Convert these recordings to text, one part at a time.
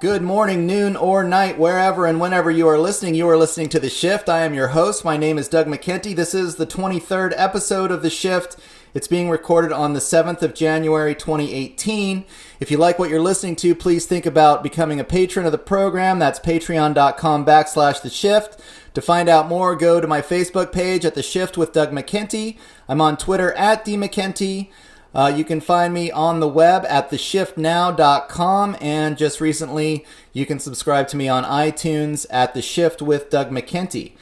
Good morning, noon, or night, wherever and whenever you are listening to The Shift. I am your host. My name is Doug McKenty. This is the 23rd episode of The Shift. It's being recorded on the 7th of January, 2018. If you like what you're listening to, please think about becoming a patron of the program. That's patreon.com/The Shift. To find out more, go to my Facebook page at The Shift with Doug McKenty. I'm on Twitter at DMcKenty. You can find me on the web at theshiftnow.com, and just recently you can subscribe to me on iTunes at The Shift with Doug McKenty.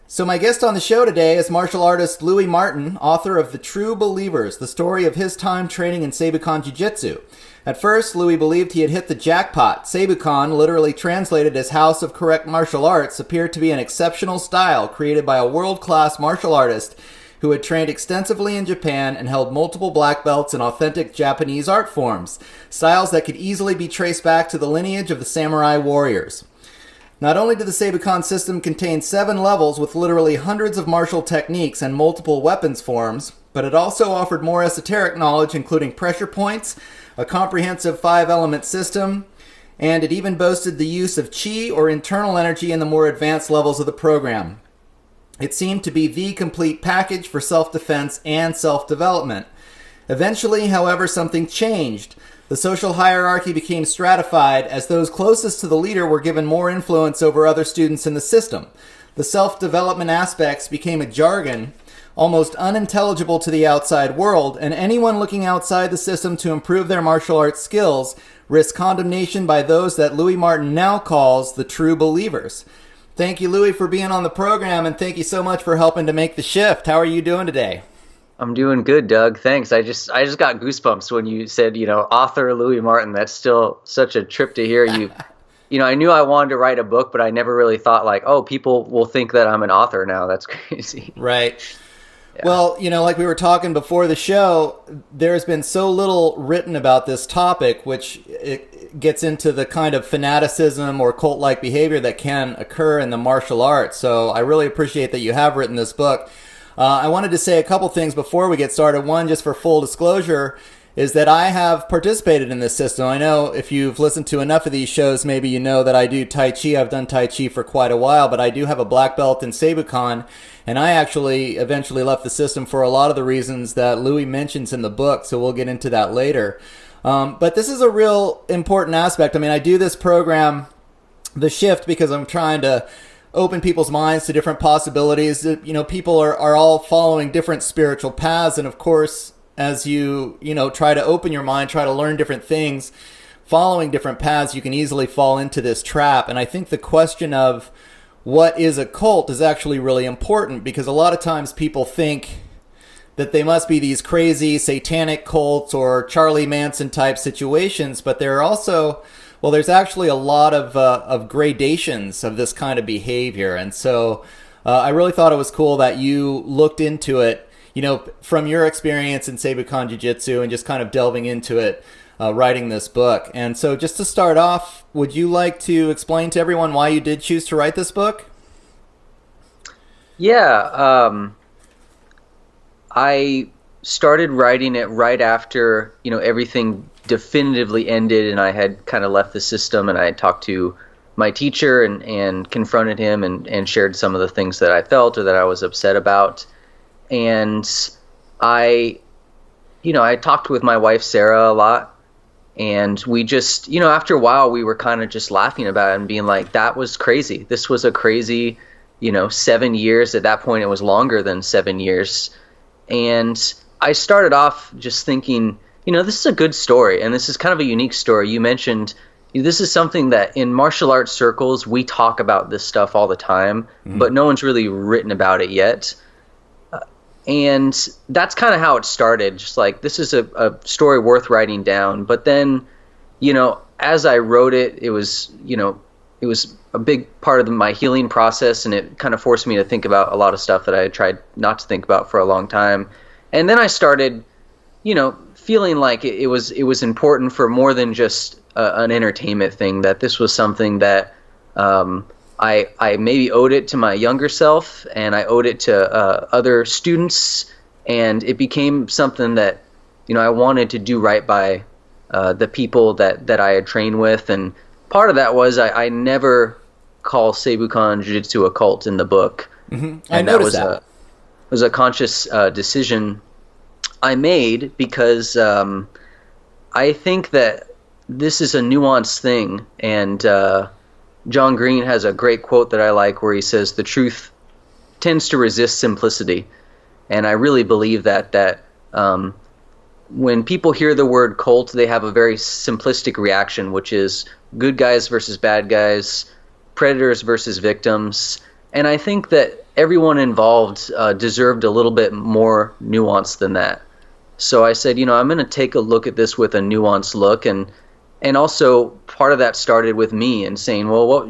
So my guest on the show today is martial artist Louis Martin, author of The True Believers, the story of his time training in Seibukan Jiu-Jitsu. At first, Louis believed he had hit the jackpot. Seibukan, literally translated as House of Correct Martial Arts, appeared to be an exceptional style created by a world-class martial artist who had trained extensively in Japan and held multiple black belts in authentic Japanese art forms, styles that could easily be traced back to the lineage of the samurai warriors. Not only did the Seibukan system contain 7 levels with literally hundreds of martial techniques and multiple weapons forms, but it also offered more esoteric knowledge, including pressure points, a comprehensive 5-element system, and it even boasted the use of chi or internal energy in the more advanced levels of the program. It seemed to be the complete package for self-defense and self-development. Eventually, however, something changed. The social hierarchy became stratified as those closest to the leader were given more influence over other students in the system. The self-development aspects became a jargon, almost unintelligible to the outside world, and anyone looking outside the system to improve their martial arts skills risked condemnation by those that Louis Martin now calls the true believers. Thank you, Louis, for being on the program, and thank you so much for helping to make the shift. How are you doing today? I'm doing good, Doug. Thanks. I just got goosebumps when you said, author Louis Martin. That's still such a trip to hear you. I knew I wanted to write a book, but I never really thought people will think that I'm an author now. That's crazy. Right. Yeah. Well, like we were talking before the show, there's been so little written about this topic, which it gets into the kind of fanaticism or cult-like behavior that can occur in the martial arts. So I really appreciate that you have written this book. I wanted to say a couple things before we get started. One, just for full disclosure, is that I have participated in this system. I know if you've listened to enough of these shows, maybe you know that I do Tai Chi. I've done Tai Chi for quite a while, but I do have a black belt in Seibukan, and I actually eventually left the system for a lot of the reasons that Louis mentions in the book, so we'll get into that later. But this is a real important aspect. I mean, I do this program, The Shift, because I'm trying to open people's minds to different possibilities. People are all following different spiritual paths, and of course, as you try to open your mind, try to learn different things, following different paths, you can easily fall into this trap. And I think the question of what is a cult is actually really important, because a lot of times people think that they must be these crazy satanic cults or Charlie Manson type situations, but there are also, there's actually a lot of gradations of this kind of behavior. And so I really thought it was cool that you looked into it, from your experience in Seibukan Jiu-Jitsu and just kind of delving into it, writing this book. And so just to start off, would you like to explain to everyone why you did choose to write this book? Yeah, I started writing it right after, everything definitively ended and I had kind of left the system, and I had talked to my teacher and confronted him and shared some of the things that I felt or that I was upset about. And I talked with my wife, Sarah, a lot, and we just, after a while, we were kind of just laughing about it and being like, that was crazy. This was a crazy, 7 years. At that point, it was longer than 7 years. And I started off just thinking, this is a good story, and this is kind of a unique story. You mentioned this is something that in martial arts circles, we talk about this stuff all the time, but no one's really written about it yet. And that's kind of how it started. Just like, this is a story worth writing down. But then, as I wrote it, it was a big part of my healing process, and it kind of forced me to think about a lot of stuff that I had tried not to think about for a long time. And then I started, feeling like it was important for more than just an entertainment thing, that this was something that I maybe owed it to my younger self, and I owed it to other students, and it became something that, I wanted to do right by the people that I had trained with, and part of that was I never call Seibukan Jiu-Jitsu a cult in the book. I And noticed that. was a conscious decision I made because I think that this is a nuanced thing, and John Green has a great quote that I like where he says, "The truth tends to resist simplicity," and I really believe that when people hear the word cult, they have a very simplistic reaction, which is good guys versus bad guys, predators versus victims, and I think that everyone involved deserved a little bit more nuance than that. So I said, I'm going to take a look at this with a nuanced look, and also part of that started with me and saying, well,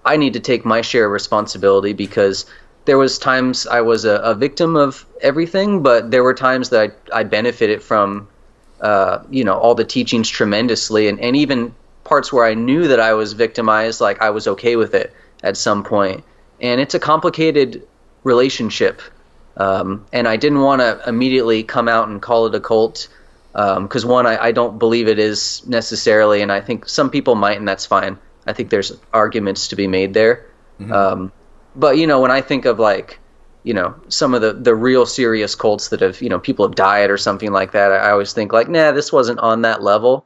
I need to take my share of responsibility, because there was times I was a victim of everything, but there were times that I benefited from, all the teachings tremendously, and even parts where I knew that I was victimized, like I was okay with it at some point. And it's a complicated relationship. And I didn't want to immediately come out and call it a cult, because one, I don't believe it is necessarily, and I think some people might, and that's fine. I think there's arguments to be made there. Mm-hmm. But, when I think of some of the real serious cults that have, people have died or something like that, I always think nah, this wasn't on that level.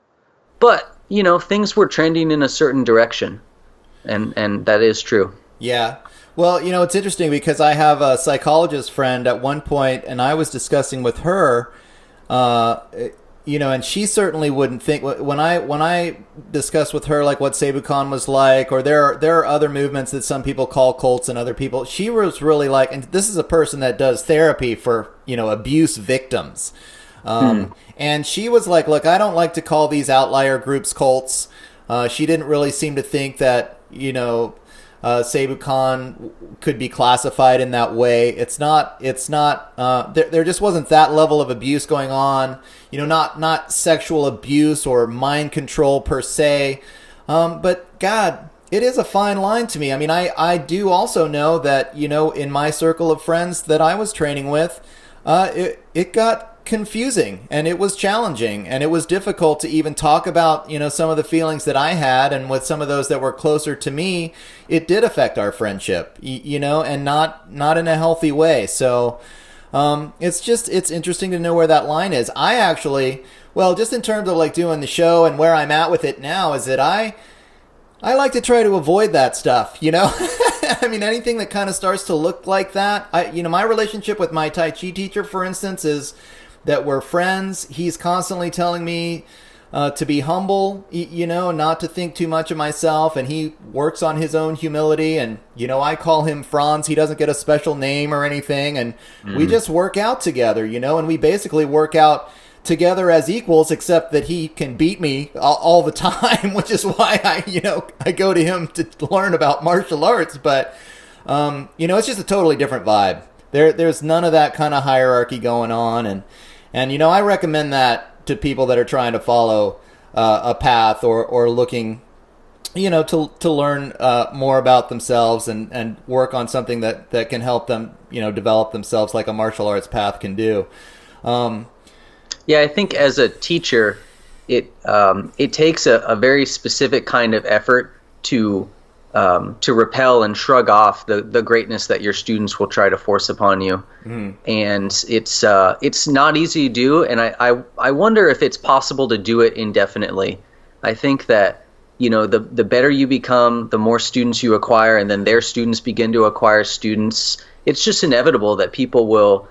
But, things were trending in a certain direction, and that is true. Yeah. Well, it's interesting because I have a psychologist friend at one point, and I was discussing with her, and she certainly wouldn't think, when I discussed with her what Seibukan was like, or there are other movements that some people call cults and other people, she was really and this is a person that does therapy for, abuse victims. And she was like, look, I don't like to call these outlier groups cults. She didn't really seem to think that, Seibukan could be classified in that way. It's not, there just wasn't that level of abuse going on, not sexual abuse or mind control per se. But God, it is a fine line to me. I mean, I do also know that, in my circle of friends that I was training with, it got confusing, and it was challenging, and it was difficult to even talk about, some of the feelings that I had, and with some of those that were closer to me, it did affect our friendship, and not in a healthy way. So, it's interesting to know where that line is. I actually, just in terms of doing the show and where I'm at with it now, is that I like to try to avoid that stuff, I mean, anything that kind of starts to look like that. My relationship with my Tai Chi teacher, for instance, is that we're friends. He's constantly telling me to be humble, not to think too much of myself, and he works on his own humility, and, I call him Franz. He doesn't get a special name or anything, and we just work out together, and we basically work out together as equals, except that he can beat me all the time, which is why I go to him to learn about martial arts. But, it's just a totally different vibe. There's none of that kind of hierarchy going on. And I recommend that to people that are trying to follow a path or looking, to learn more about themselves and work on something that can help them, develop themselves like a martial arts path can do. Yeah, I think as a teacher, it takes a very specific kind of effort to repel and shrug off the greatness that your students will try to force upon you. And it's not easy to do, and I wonder if it's possible to do it indefinitely. I think that the better you become, the more students you acquire, and then their students begin to acquire students. It's just inevitable that people will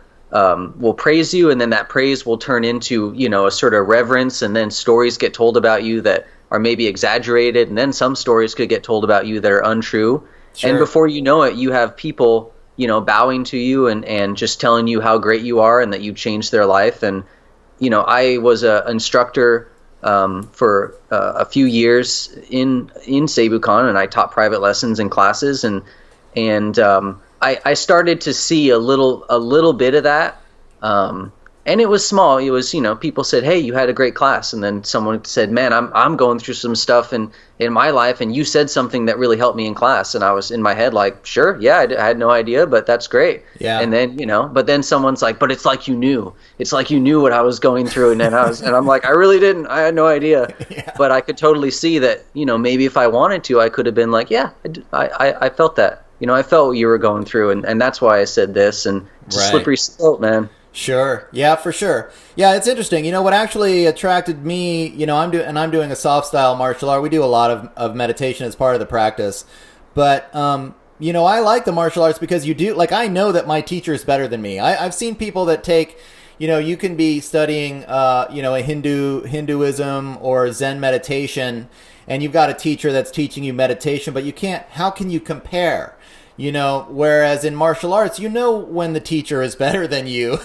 praise you, and then that praise will turn into a sort of reverence, and then stories get told about you that are maybe exaggerated, and then some stories could get told about you that are untrue. Sure. And before you know it, you have people bowing to you and just telling you how great you are and that you changed their life. And I was an instructor for a few years in Seibukan, and I taught private lessons and classes, and I started to see a little bit of that, And it was small. It was, people said, "Hey, you had a great class," and then someone said, "Man, I'm going through some stuff in my life, and you said something that really helped me in class." And I was in my head like, "Sure, yeah, I had no idea, but that's great." Yeah. And then, but then someone's like, "But it's like you knew. It's like you knew what I was going through," and then I'm like, "I really didn't. I had no idea." Yeah. But I could totally see that, maybe if I wanted to, I could have been like, "Yeah, I felt that. I felt what you were going through, and that's why I said this." And it's a slippery slope, man. Sure. Yeah, for sure. Yeah, it's interesting. What actually attracted me, I'm doing a soft style martial art. We do a lot of meditation as part of the practice. But, I like the martial arts because you do, like, I know that my teacher is better than me. I've seen people that take, you can be studying, a Hinduism or Zen meditation, and you've got a teacher that's teaching you meditation, but how can you compare? Whereas in martial arts, when the teacher is better than you,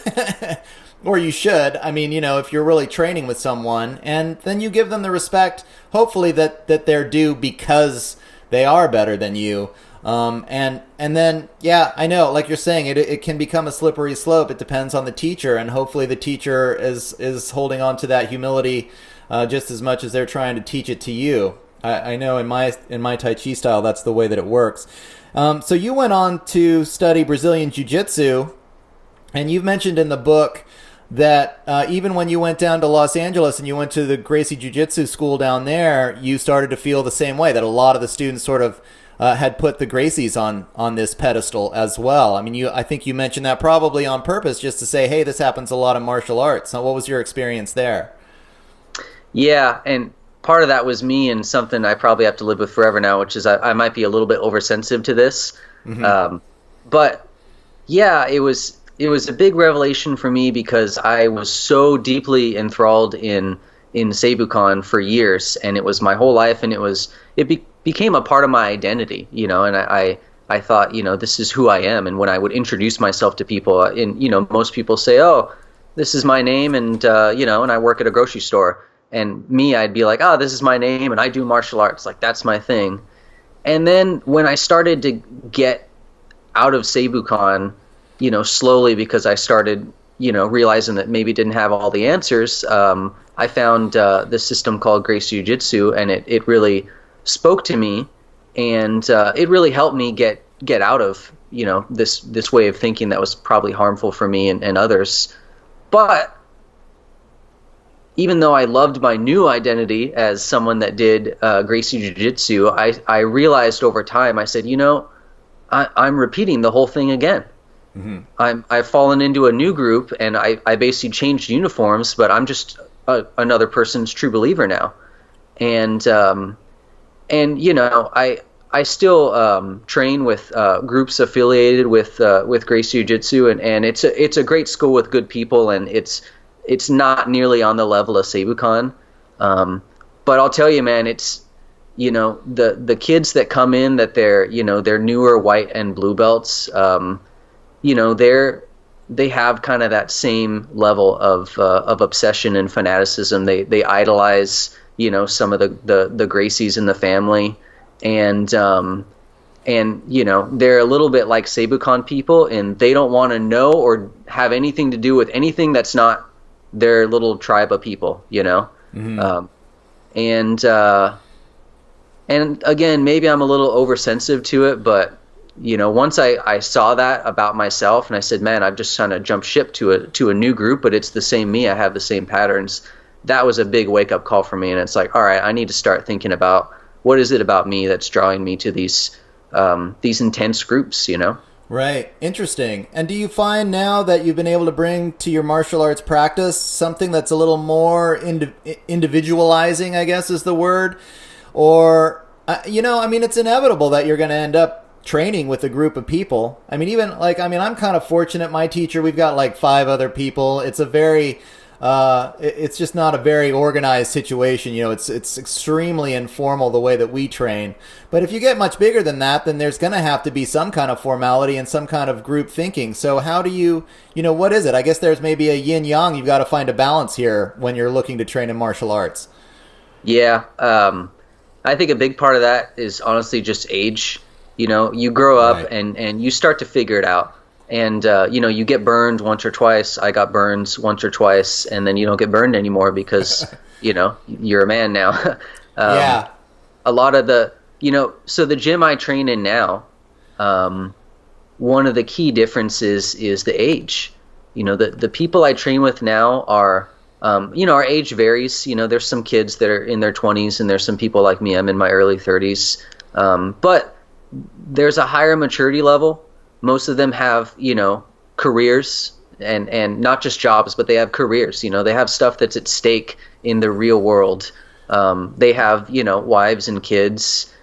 or you should. I mean, if you're really training with someone, and then you give them the respect, hopefully that they're due because they are better than you. And then, yeah, I know, like you're saying, it can become a slippery slope. It depends on the teacher, and hopefully the teacher is holding on to that humility just as much as they're trying to teach it to you. I know in my Tai Chi style, that's the way that it works. So you went on to study Brazilian Jiu-Jitsu, and you've mentioned in the book that even when you went down to Los Angeles and you went to the Gracie JiuJitsu school down there, you started to feel the same way, that a lot of the students sort of had put the Gracies on this pedestal as well. I mean, I think you mentioned that probably on purpose, just to say, hey, this happens a lot in martial arts. So what was your experience there? Yeah, and part of that was me, and something I probably have to live with forever now, which is I might be a little bit oversensitive to this. Mm-hmm. But yeah, it was a big revelation for me because I was so deeply enthralled in Seibukan for years, and it was my whole life, and it became a part of my identity, and I thought, this is who I am. And when I would introduce myself to people, most people say, "Oh, this is my name," and and I work at a grocery store. And me, I'd be like, "Oh, this is my name, and I do martial arts. Like, that's my thing." And then when I started to get out of Seibukan, slowly, because I started, realizing that maybe didn't have all the answers, I found this system called Gracie JiuJitsu, and it really spoke to me, and it really helped me get out of, this way of thinking that was probably harmful for me and others. But even though I loved my new identity as someone that did Gracie Jiu-Jitsu, I realized over time, I said, I'm repeating the whole thing again. Mm-hmm. I've fallen into a new group, and I basically changed uniforms, but I'm just another person's true believer now. And I still train with groups affiliated with Gracie Jiu-Jitsu, and it's a great school with good people, and it's not nearly on the level of Seibukan. But I'll tell you, man, it's, the kids that come in, that they're newer white and blue belts, they have kind of that same level of obsession and fanaticism. They idolize, some of the Gracies in the family, and they're a little bit like Seibukan people, and they don't want to know or have anything to do with anything that's not their little tribe of people, Mm-hmm. And again, maybe I'm a little oversensitive to it, but once I saw that about myself, and I said, man, I've just kind of jumped ship to a new group, but it's the same me. I have the same patterns. That was a big wake up call for me, and it's like, all right, I need to start thinking about what is it about me that's drawing me to these intense groups, Right. Interesting. And do you find now that you've been able to bring to your martial arts practice something that's a little more individualizing, I guess is the word? Or, it's inevitable that you're going to end up training with a group of people. I'm kind of fortunate. My teacher, we've got like 5 other people. It's a very... it's just not a very organized situation. It's extremely informal the way that we train. But if you get much bigger than that, then there's going to have to be some kind of formality and some kind of group thinking. So how do you, what is it? I guess there's maybe a yin yang. You've got to find a balance here when you're looking to train in martial arts. Yeah. I think a big part of that is honestly just age. You grow up, right, and you start to figure it out. And you get burned once or twice. I got burns once or twice, and then you don't get burned anymore because you're a man now. Yeah. A lot of so the gym I train in now, one of the key differences is the age. The people I train with now are, our age varies. There's some kids that are in their 20s, and there's some people like me. I'm in my early 30s. But there's a higher maturity level. Most of them have, careers and not just jobs, but they have careers. They have stuff that's at stake in the real world. They have, wives and kids.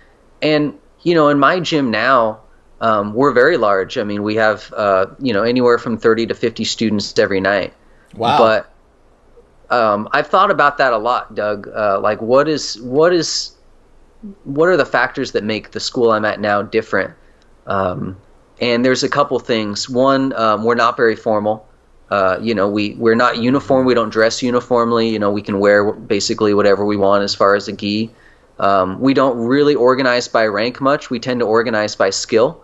And, in my gym now, we're very large. I mean, we have, anywhere from 30 to 50 students every night. Wow. But I've thought about that a lot, Doug. Like, what are the factors that make the school I'm at now different? And there's a couple things. One, we're not very formal. We're not uniform. We don't dress uniformly. We can wear basically whatever we want as far as a gi. We don't really organize by rank much. We tend to organize by skill.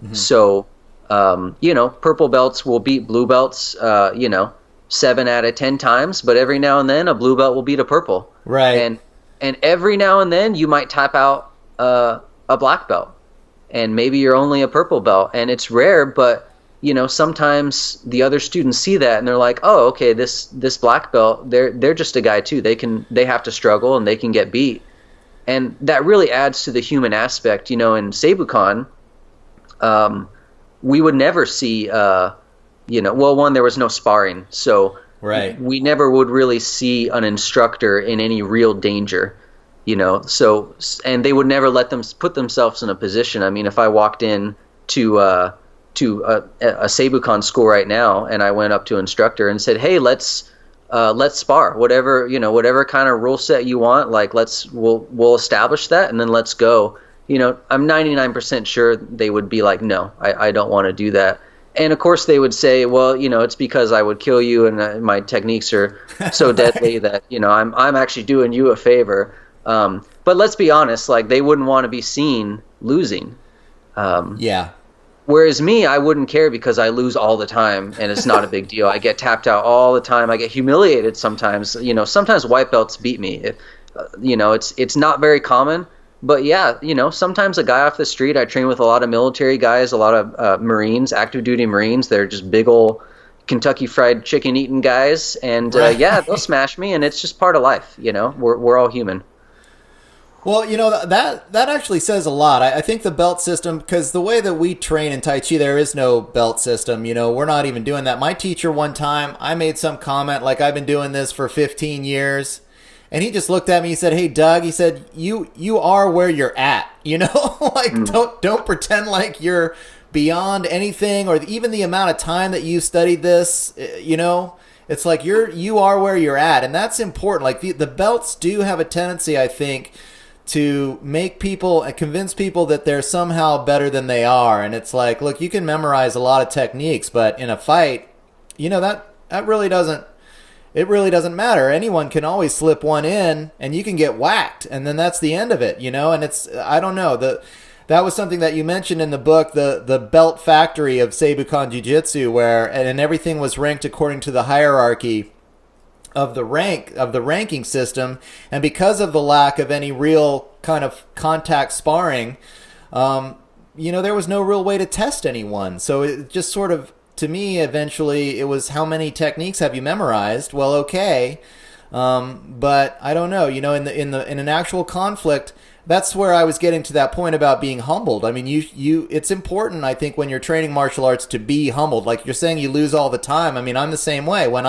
Mm-hmm. So, purple belts will beat blue belts, 7 out of 10 times, but every now and then a blue belt will beat a purple. Right. And every now and then you might tap out a black belt, and maybe you're only a purple belt, and it's rare, but sometimes the other students see that and they're like, oh, okay, this black belt, they're just a guy too. They have to struggle and they can get beat. And that really adds to the human aspect. In Seibukan, we would never see, one, there was no sparring. So right. We never would really see an instructor in any real danger, and they would never let them put themselves in a position. I mean, if I walked in to a Seibukan school right now and I went up to an instructor and said, hey, let's spar, whatever kind of rule set you want, like we'll establish that and then let's go. I'm 99% sure they would be like, no, I don't want to do that. And of course they would say, well, it's because I would kill you and my techniques are so deadly that, I'm actually doing you a favor. But let's be honest, like they wouldn't want to be seen losing. Yeah. Whereas me, I wouldn't care because I lose all the time and it's not a big deal. I get tapped out all the time. I get humiliated sometimes. Sometimes white belts beat me. It's not very common. But yeah, sometimes a guy off the street, I train with a lot of military guys, a lot of Marines, active duty Marines. They're just big old Kentucky Fried Chicken eating guys. And yeah, they'll smash me and it's just part of life. We're all human. Well, that actually says a lot. I think the belt system, because the way that we train in Tai Chi, there is no belt system. We're not even doing that. My teacher one time, I made some comment like I've been doing this for 15 years. And he just looked at me, he said, hey, Doug, he said, you are where you're at, like don't pretend like you're beyond anything or even the amount of time that you studied this, it's like you are where you're at. And that's important. Like the belts do have a tendency, I think, to make people and convince people that they're somehow better than they are. And it's like, look, you can memorize a lot of techniques, but in a fight, that really doesn't. It really doesn't matter. Anyone can always slip one in and you can get whacked and then that's the end of it, and it's, I don't know, that was something that you mentioned in the book, the belt factory of Seibukan Jiu-Jitsu, where, and everything was ranked according to the hierarchy of the ranking system. And because of the lack of any real kind of contact sparring, there was no real way to test anyone. So it just sort of, to me, eventually, it was how many techniques have you memorized? Well, okay, but I don't know. In an actual conflict, that's where I was getting to that point about being humbled. I mean, it's important, I think, when you're training martial arts to be humbled. Like you're saying, you lose all the time. I mean, I'm the same way. When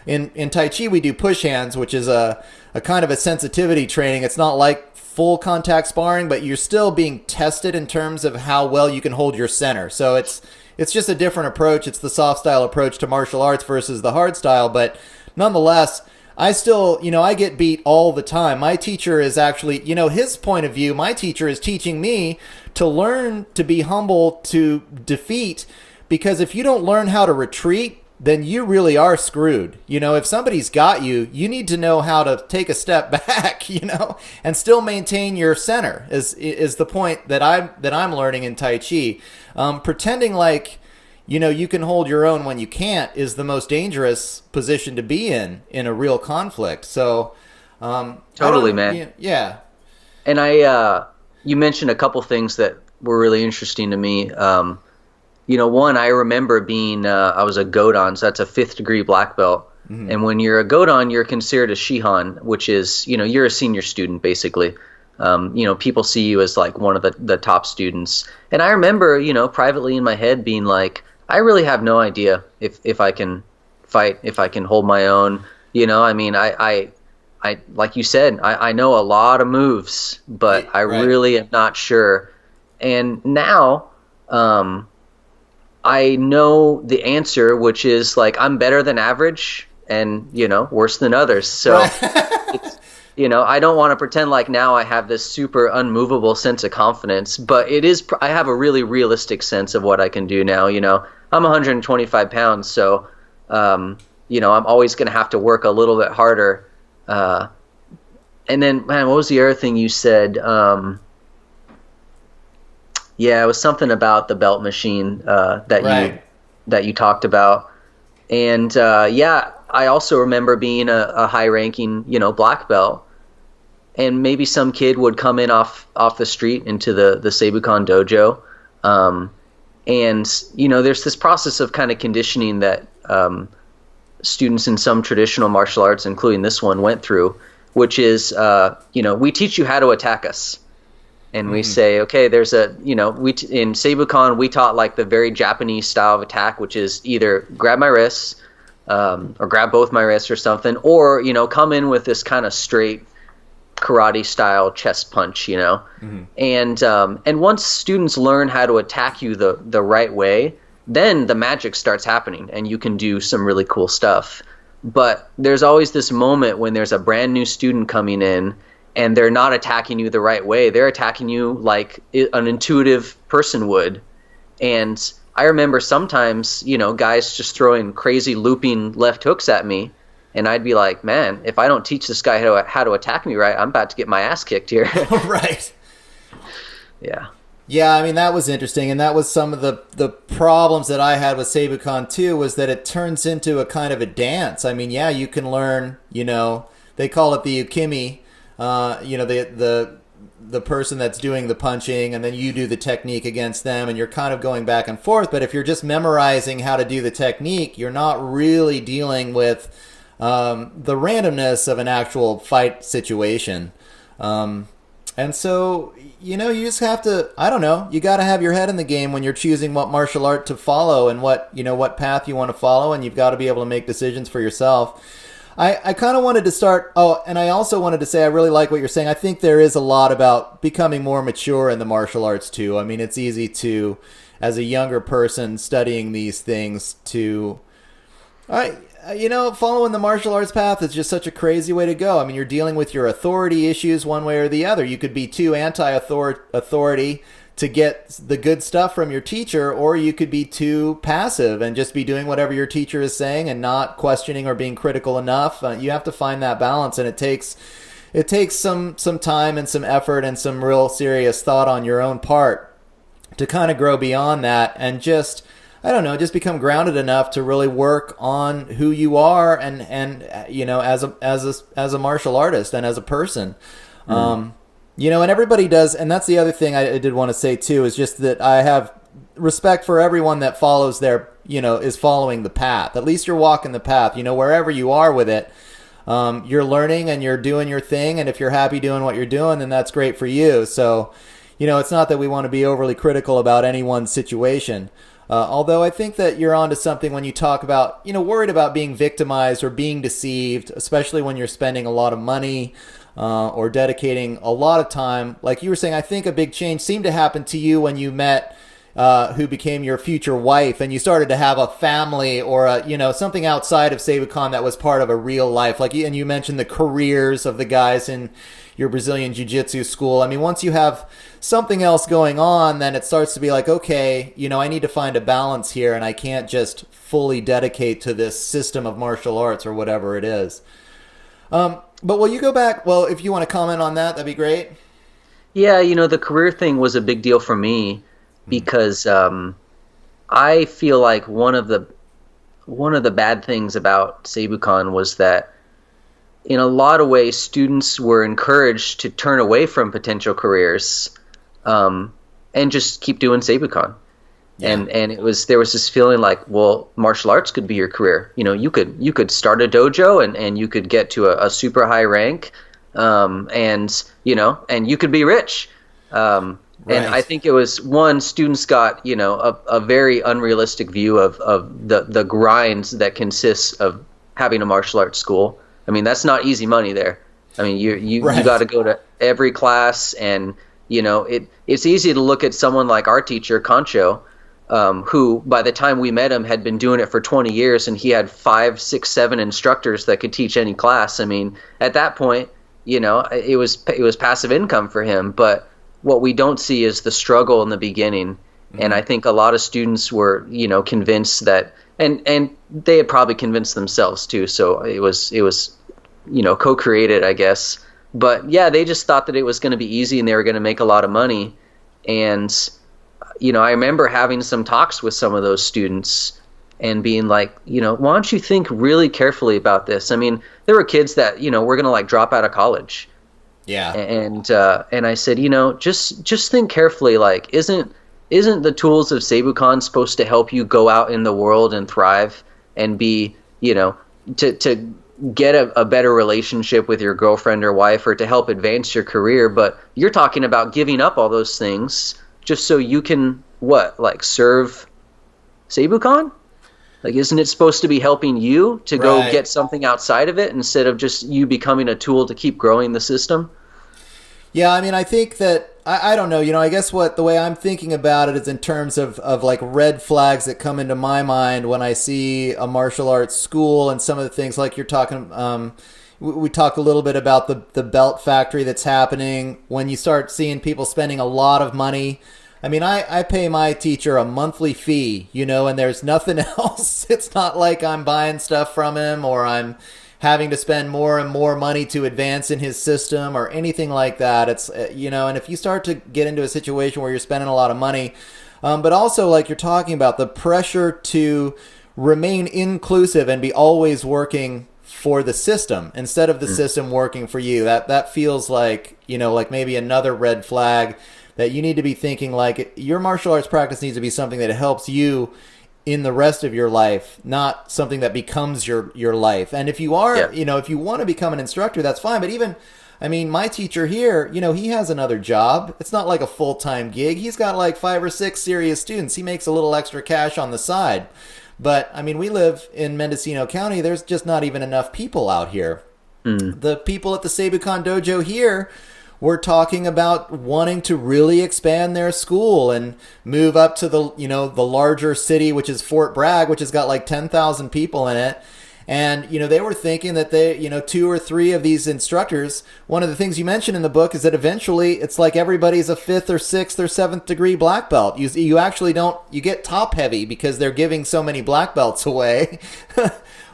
in Tai Chi, we do push hands, which is a kind of a sensitivity training. It's not like full contact sparring, but you're still being tested in terms of how well you can hold your center. So it's just a different approach. It's the soft style approach to martial arts versus the hard style. But nonetheless, I still, I get beat all the time. My teacher is actually, his point of view, my teacher is teaching me to learn to be humble to defeat, because if you don't learn how to retreat, then you really are screwed. If somebody's got you, you need to know how to take a step back, and still maintain your center is the point that I'm learning in Tai Chi. Pretending like, you can hold your own when you can't is the most dangerous position to be in a real conflict. So, Totally, man. Yeah. And you mentioned a couple things that were really interesting to me. One, I remember being, I was a Godan, so that's a 5th degree black belt. Mm-hmm. And when you're a Godan, you're considered a Shihan, which is, you're a senior student, basically. People see you as like one of the top students. And I remember, privately in my head being like, I really have no idea if I can fight, if I can hold my own. I like you said, I know a lot of moves, but I really am not sure. And now, I know the answer, which is like, I'm better than average and, worse than others. So, I don't want to pretend like now I have this super unmovable sense of confidence, but I have a really realistic sense of what I can do now. I'm 125 pounds, so, I'm always going to have to work a little bit harder. And then, man, what was the other thing you said? Yeah, it was something about the belt machine that you talked about. And I also remember being a high-ranking, there's belt, and maybe some kid would come in off the street into the Seibukan dojo, and there's this process of kind of conditioning that students in some traditional martial arts, including this one, went through, which is we teach you how to attack us. And we say, okay, there's in Seibukan, we taught like the very Japanese style of attack, which is either grab my wrists, or grab both my wrists or something, or, come in with this kind of straight karate style chest punch, And once students learn how to attack you the right way, then the magic starts happening and you can do some really cool stuff. But there's always this moment when there's a brand new student coming in and they're not attacking you the right way. They're attacking you like an intuitive person would. And I remember sometimes, guys just throwing crazy looping left hooks at me. And I'd be like, man, if I don't teach this guy how to attack me right, I'm about to get my ass kicked here. Right. Yeah. Yeah, I mean, that was interesting. And that was some of the problems that I had with Seibukan too, was that it turns into a kind of a dance. I mean, yeah, you can learn, they call it the ukimi, the person that's doing the punching, and then you do the technique against them, and you're kind of going back and forth. But if you're just memorizing how to do the technique, you're not really dealing with the randomness of an actual fight situation. And so, you just have to, I don't know, you got to have your head in the game when you're choosing what martial art to follow and what path you want to follow, and you've got to be able to make decisions for yourself. I kind of wanted to start, and I also wanted to say I really like what you're saying. I think there is a lot about becoming more mature in the martial arts too. I mean, it's easy to, as a younger person studying these things, to, following the martial arts path is just such a crazy way to go. I mean, you're dealing with your authority issues one way or the other. You could be too anti-authority to get the good stuff from your teacher, or you could be too passive and just be doing whatever your teacher is saying and not questioning or being critical enough. You have to find that balance, and it takes some time and some effort and some real serious thought on your own part to kind of grow beyond that and just become grounded enough to really work on who you are and as a martial artist and as a person. And everybody does, and that's the other thing I did want to say too, is just that I have respect for everyone that follows is following the path. At least you're walking the path, wherever you are with it. You're learning and you're doing your thing, and if you're happy doing what you're doing, then that's great for you. So, it's not that we want to be overly critical about anyone's situation. Although I think that you're onto something when you talk about, worried about being victimized or being deceived, especially when you're spending a lot of money or dedicating a lot of time. Like you were saying, I think a big change seemed to happen to you when you met who became your future wife, and you started to have a family or something outside of Seibukan that was part of a real life. And you mentioned the careers of the guys in your Brazilian Jiu-Jitsu school. I mean, once you have something else going on, then it starts to be like, okay, I need to find a balance here, and I can't just fully dedicate to this system of martial arts or whatever it is. But will you go back? Well, if you want to comment on that, that'd be great. Yeah, the career thing was a big deal for me because, I feel like one of the bad things about Seibukan was that in a lot of ways students were encouraged to turn away from potential careers, and just keep doing Seibukan. Yeah. And there was this feeling like, well, martial arts could be your career. You could start a dojo and you could get to a super high rank, and you could be rich. Right. And I think it was students got a very unrealistic view of the grinds that consists of having a martial arts school. I mean, that's not easy money there. I mean, you Right. got to go to every class, and it's easy to look at someone like our teacher Concho, who by the time we met him had been doing it for 20 years, and he had 5, 6, 7 instructors that could teach any class. I mean, at that point, it was passive income for him. But what we don't see is the struggle in the beginning. And I think a lot of students were, convinced that, and they had probably convinced themselves too. So it was, co-created, I guess. But yeah, they just thought that it was going to be easy and they were going to make a lot of money. And, I remember having some talks with some of those students and being like, why don't you think really carefully about this? I mean, there were kids that, were going to like drop out of college. Yeah. And I said, just think carefully. Like, isn't the tools of Seibukan supposed to help you go out in the world and thrive and be, to get a better relationship with your girlfriend or wife, or to help advance your career? But you're talking about giving up all those things just so you can serve Seibukan? Like, isn't it supposed to be helping you to go Right. get something outside of it instead of just you becoming a tool to keep growing the system? Yeah, I mean, I think that, I don't know, I guess the way I'm thinking about it is in terms of like red flags that come into my mind when I see a martial arts school and some of the things like you're talking, we talked a little bit about the belt factory that's happening. When you start seeing people spending a lot of money, I mean, I pay my teacher a monthly fee, and there's nothing else. It's not like I'm buying stuff from him or I'm having to spend more and more money to advance in his system or anything like that. It's, and if you start to get into a situation where you're spending a lot of money, but also like you're talking about the pressure to remain inclusive and be always working for the system instead of the system working for you, that feels like, like maybe another red flag that you need to be thinking like your martial arts practice needs to be something that helps you in the rest of your life, not something that becomes your life. And if you are, if you want to become an instructor, that's fine. But even, I mean, my teacher here, he has another job. It's not like a full-time gig. He's got like 5 or 6 serious students. He makes a little extra cash on the side. But I mean, we live in Mendocino County. There's just not even enough people out here. The people at the Seibukan Dojo here were talking about wanting to really expand their school and move up to the larger city, which is Fort Bragg, which has got like 10,000 people in it. And, they were thinking that 2 or 3 of these instructors, one of the things you mentioned in the book is that eventually it's like everybody's a 5th or 6th or 7th degree black belt. You actually you get top heavy because they're giving so many black belts away,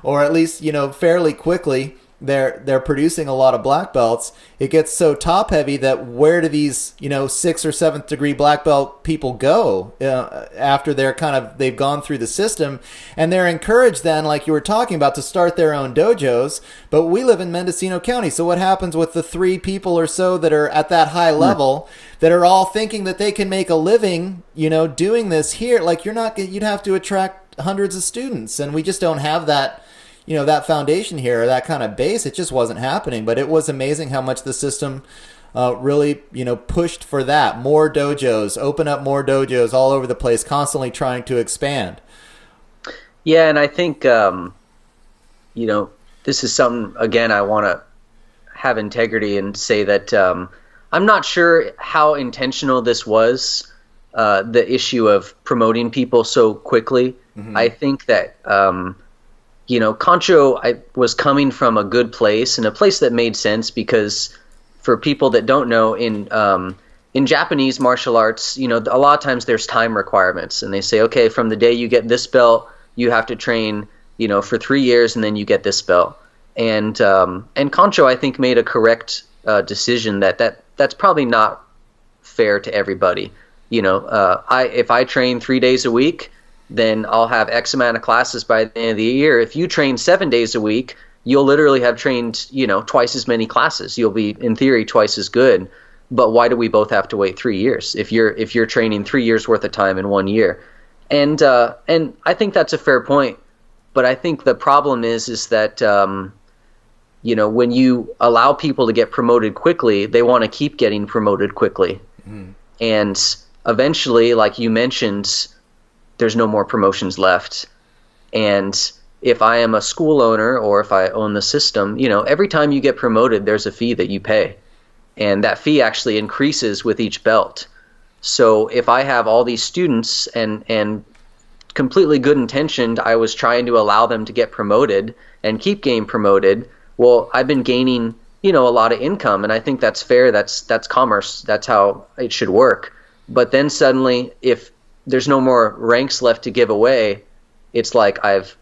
or at least, fairly quickly. They're producing a lot of black belts. It gets so top heavy that where do these 6th or 7th degree black belt people go after they've gone through the system? And they're encouraged then, like you were talking about, to start their own dojos. But we live in Mendocino County, so what happens with the 3 people or so that are at that high level that are all thinking that they can make a living doing this here? Like, you'd have to attract hundreds of students, and we just don't have that that foundation here, or that kind of base. It just wasn't happening. But it was amazing how much the system really, pushed for that. More dojos, open up more dojos all over the place, constantly trying to expand. Yeah, and I think, this is something, again, I want to have integrity and say that I'm not sure how intentional this was, the issue of promoting people so quickly. I think that Concho was coming from a good place, and a place that made sense, because for people that don't know, in Japanese martial arts, a lot of times there's time requirements, and they say, okay, from the day you get this belt, you have to train, for 3 years, and then you get this belt. And Concho, I think, made a correct decision that's probably not fair to everybody. If I train 3 days a week, then I'll have X amount of classes by the end of the year. If you train 7 days a week, you'll literally have trained, twice as many classes. You'll be, in theory, twice as good. But why do we both have to wait 3 years if you're training 3 years worth of time in 1 year? And I think that's a fair point. But I think the problem is that when you allow people to get promoted quickly, they want to keep getting promoted quickly. Mm. And eventually, like you mentioned, there's no more promotions left. And if I am a school owner or if I own the system, every time you get promoted, there's a fee that you pay. And that fee actually increases with each belt. So if I have all these students and completely good intentioned, I was trying to allow them to get promoted and keep getting promoted, well, I've been gaining, a lot of income, and I think that's fair. That's commerce. That's how it should work. But then suddenly, if there's no more ranks left to give away, it's like I've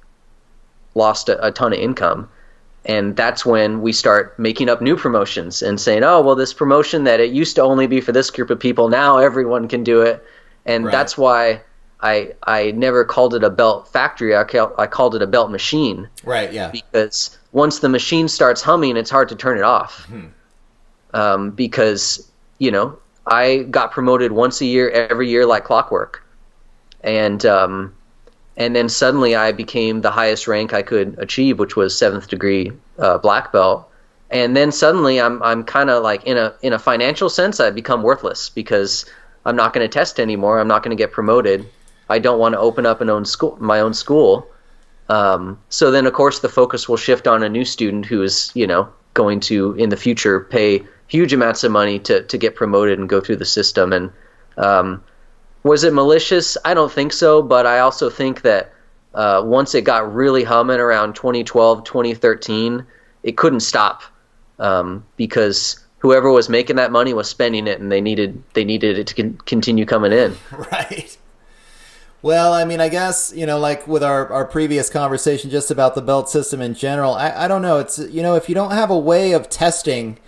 lost a ton of income. And that's when we start making up new promotions and saying, oh, well, this promotion that it used to only be for this group of people, now everyone can do it. And right. That's why I never called it a belt factory. I called it a belt machine. Right, yeah. Because once the machine starts humming, it's hard to turn it off. Because, I got promoted once a year, every year like clockwork. And then suddenly I became the highest rank I could achieve, which was 7th degree black belt. And then suddenly I'm kind of like in a financial sense, I've become worthless because I'm not going to test anymore. I'm not going to get promoted. I don't want to open up my own school. So then, of course, the focus will shift on a new student who is, going to, in the future, pay huge amounts of money to get promoted and go through the system. And was it malicious? I don't think so, but I also think that once it got really humming around 2012, 2013, it couldn't stop because whoever was making that money was spending it, and they needed it to continue coming in. Right. Well, I mean, I guess, like with our previous conversation just about the belt system in general, I don't know. It's, if you don't have a way of testing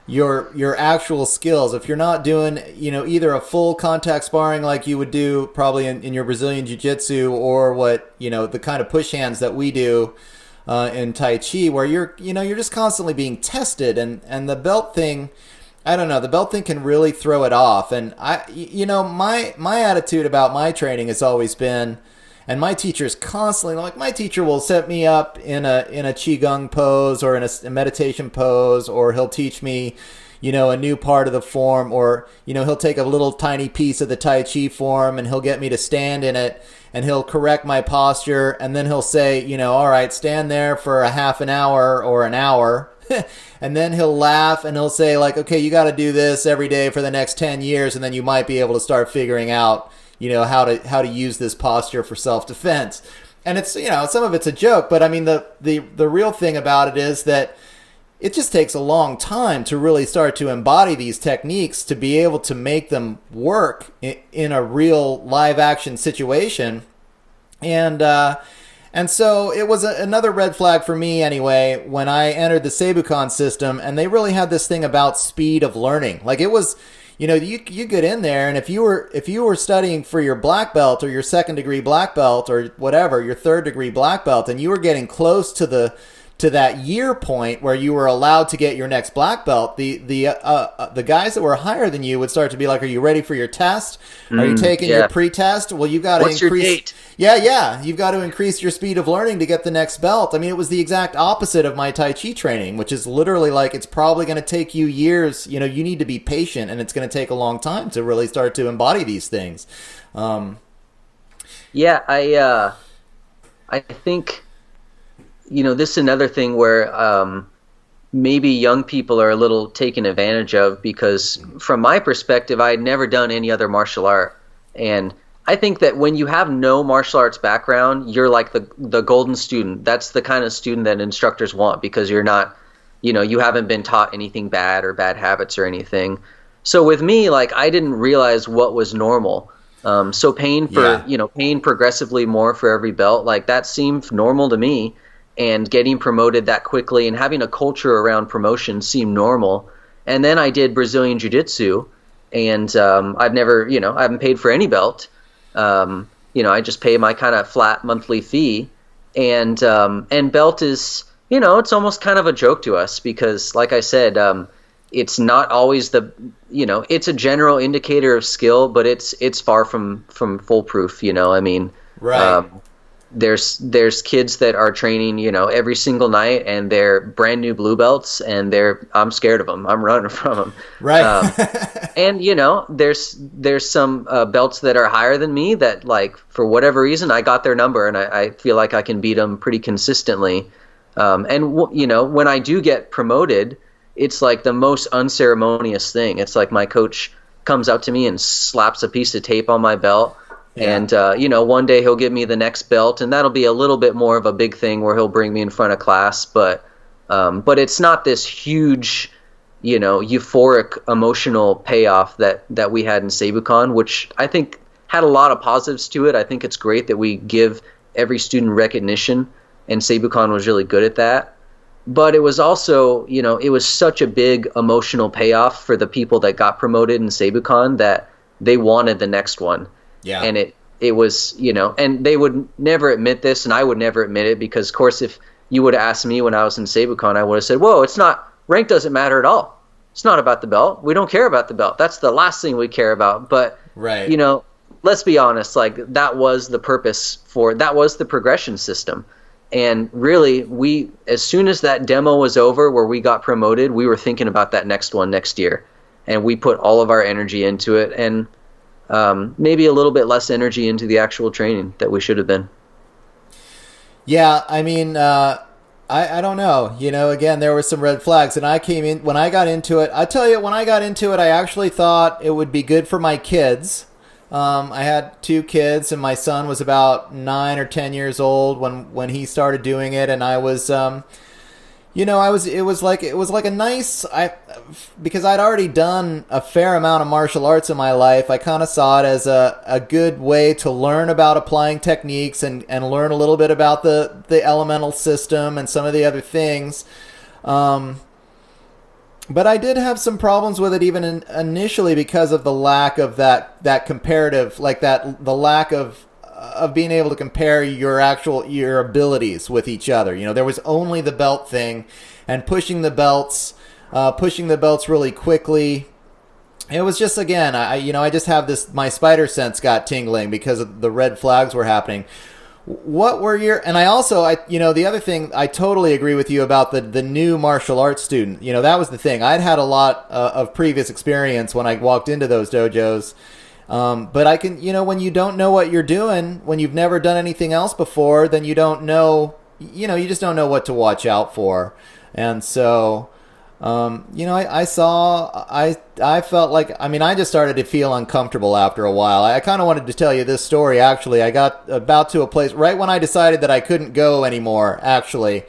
your actual skills, if you're not doing, either a full contact sparring like you would do probably in your Brazilian Jiu-Jitsu or what, the kind of push hands that we do in Tai Chi, where you're just constantly being tested, and the belt thing, I don't know, the belt thing can really throw it off. And my attitude about my training has always been, and my teacher's constantly, like, my teacher will set me up in a Qigong pose or in a meditation pose, or he'll teach me, a new part of the form, or, he'll take a little tiny piece of the Tai Chi form and he'll get me to stand in it, and he'll correct my posture, and then he'll say, all right, stand there for a half an hour or an hour. And then he'll laugh and he'll say, like, okay, you got to do this every day for the next 10 years, and then you might be able to start figuring out, how to use this posture for self-defense. And it's, some of it's a joke, but I mean, the real thing about it is that it just takes a long time to really start to embody these techniques to be able to make them work in a real live action situation. And so it was another red flag for me anyway when I entered the Seibukan system, and they really had this thing about speed of learning. Like, it was, you get in there, and if you were studying for your black belt or your 2nd degree black belt or whatever, your 3rd degree black belt, and you were getting close to that year point where you were allowed to get your next black belt, the guys that were higher than you would start to be like, are you ready for your test? Are you taking your pre-test? Well, you got to increase. What's your date? Yeah. You've got to increase your speed of learning to get the next belt. I mean, it was the exact opposite of my Tai Chi training, which is literally like, it's probably going to take you years. You need to be patient, and it's going to take a long time to really start to embody these things. Yeah, I think, this is another thing where maybe young people are a little taken advantage of, because from my perspective, I had never done any other martial art. And I think that when you have no martial arts background, you're like the golden student. That's the kind of student that instructors want, because you're not, you haven't been taught anything bad or bad habits or anything. So with me, like, I didn't realize what was normal. So paying progressively more for every belt, like, that seemed normal to me. And getting promoted that quickly and having a culture around promotion seemed normal. And then I did Brazilian Jiu-Jitsu, and I've never, I haven't paid for any belt. I just pay my kind of flat monthly fee, and belt is, it's almost kind of a joke to us because, like I said, it's not always it's a general indicator of skill, but it's far from foolproof. I mean, right. There's kids that are training, every single night, and they're brand new blue belts, and I'm scared of them. I'm running from them. Right. And there's some belts that are higher than me that, like, for whatever reason, I got their number, and I feel like I can beat them pretty consistently. When I do get promoted, it's like the most unceremonious thing. It's like my coach comes up to me and slaps a piece of tape on my belt. Yeah. And, one day he'll give me the next belt, and that'll be a little bit more of a big thing where he'll bring me in front of class. But it's not this huge, euphoric emotional payoff that we had in Seibukan, which I think had a lot of positives to it. I think it's great that we give every student recognition, and Seibukan was really good at that. But it was also, it was such a big emotional payoff for the people that got promoted in Seibukan that they wanted the next one. Yeah. And it was, and they would never admit this, and I would never admit it, because, of course, if you would have asked me when I was in Seibukan, I would have said, whoa, it's not, rank doesn't matter at all. It's not about the belt. We don't care about the belt. That's the last thing we care about. But, right. Let's be honest, like, that was the purpose that was the progression system. And really, as soon as that demo was over where we got promoted, we were thinking about that next one next year. And we put all of our energy into it, and maybe a little bit less energy into the actual training that we should have been. Yeah, I mean, I don't know. Again, there were some red flags, and when I got into it, I tell you, when I got into it, I actually thought it would be good for my kids. I had 2 kids, and my son was about 9 or 10 years old when he started doing it, and I was, it was like a nice, because I'd already done a fair amount of martial arts in my life. I kind of saw it as a good way to learn about applying techniques and learn a little bit about the elemental system and some of the other things. But I did have some problems with it even initially because of the lack of that comparative, like the lack of being able to compare your abilities with each other. There was only the belt thing, and pushing the belts really quickly. It was just, again, I just have this, my spider sense got tingling because of the red flags were happening. What were and I also, the other thing, I totally agree with you about the new martial arts student. That was the thing. I'd had a lot of previous experience when I walked into those dojos. But I can, when you don't know what you're doing, when you've never done anything else before, then you don't know, you just don't know what to watch out for. And so, I felt like, I just started to feel uncomfortable after a while. I kind of wanted to tell you this story, actually. I got about to a place, right when I decided that I couldn't go anymore, actually.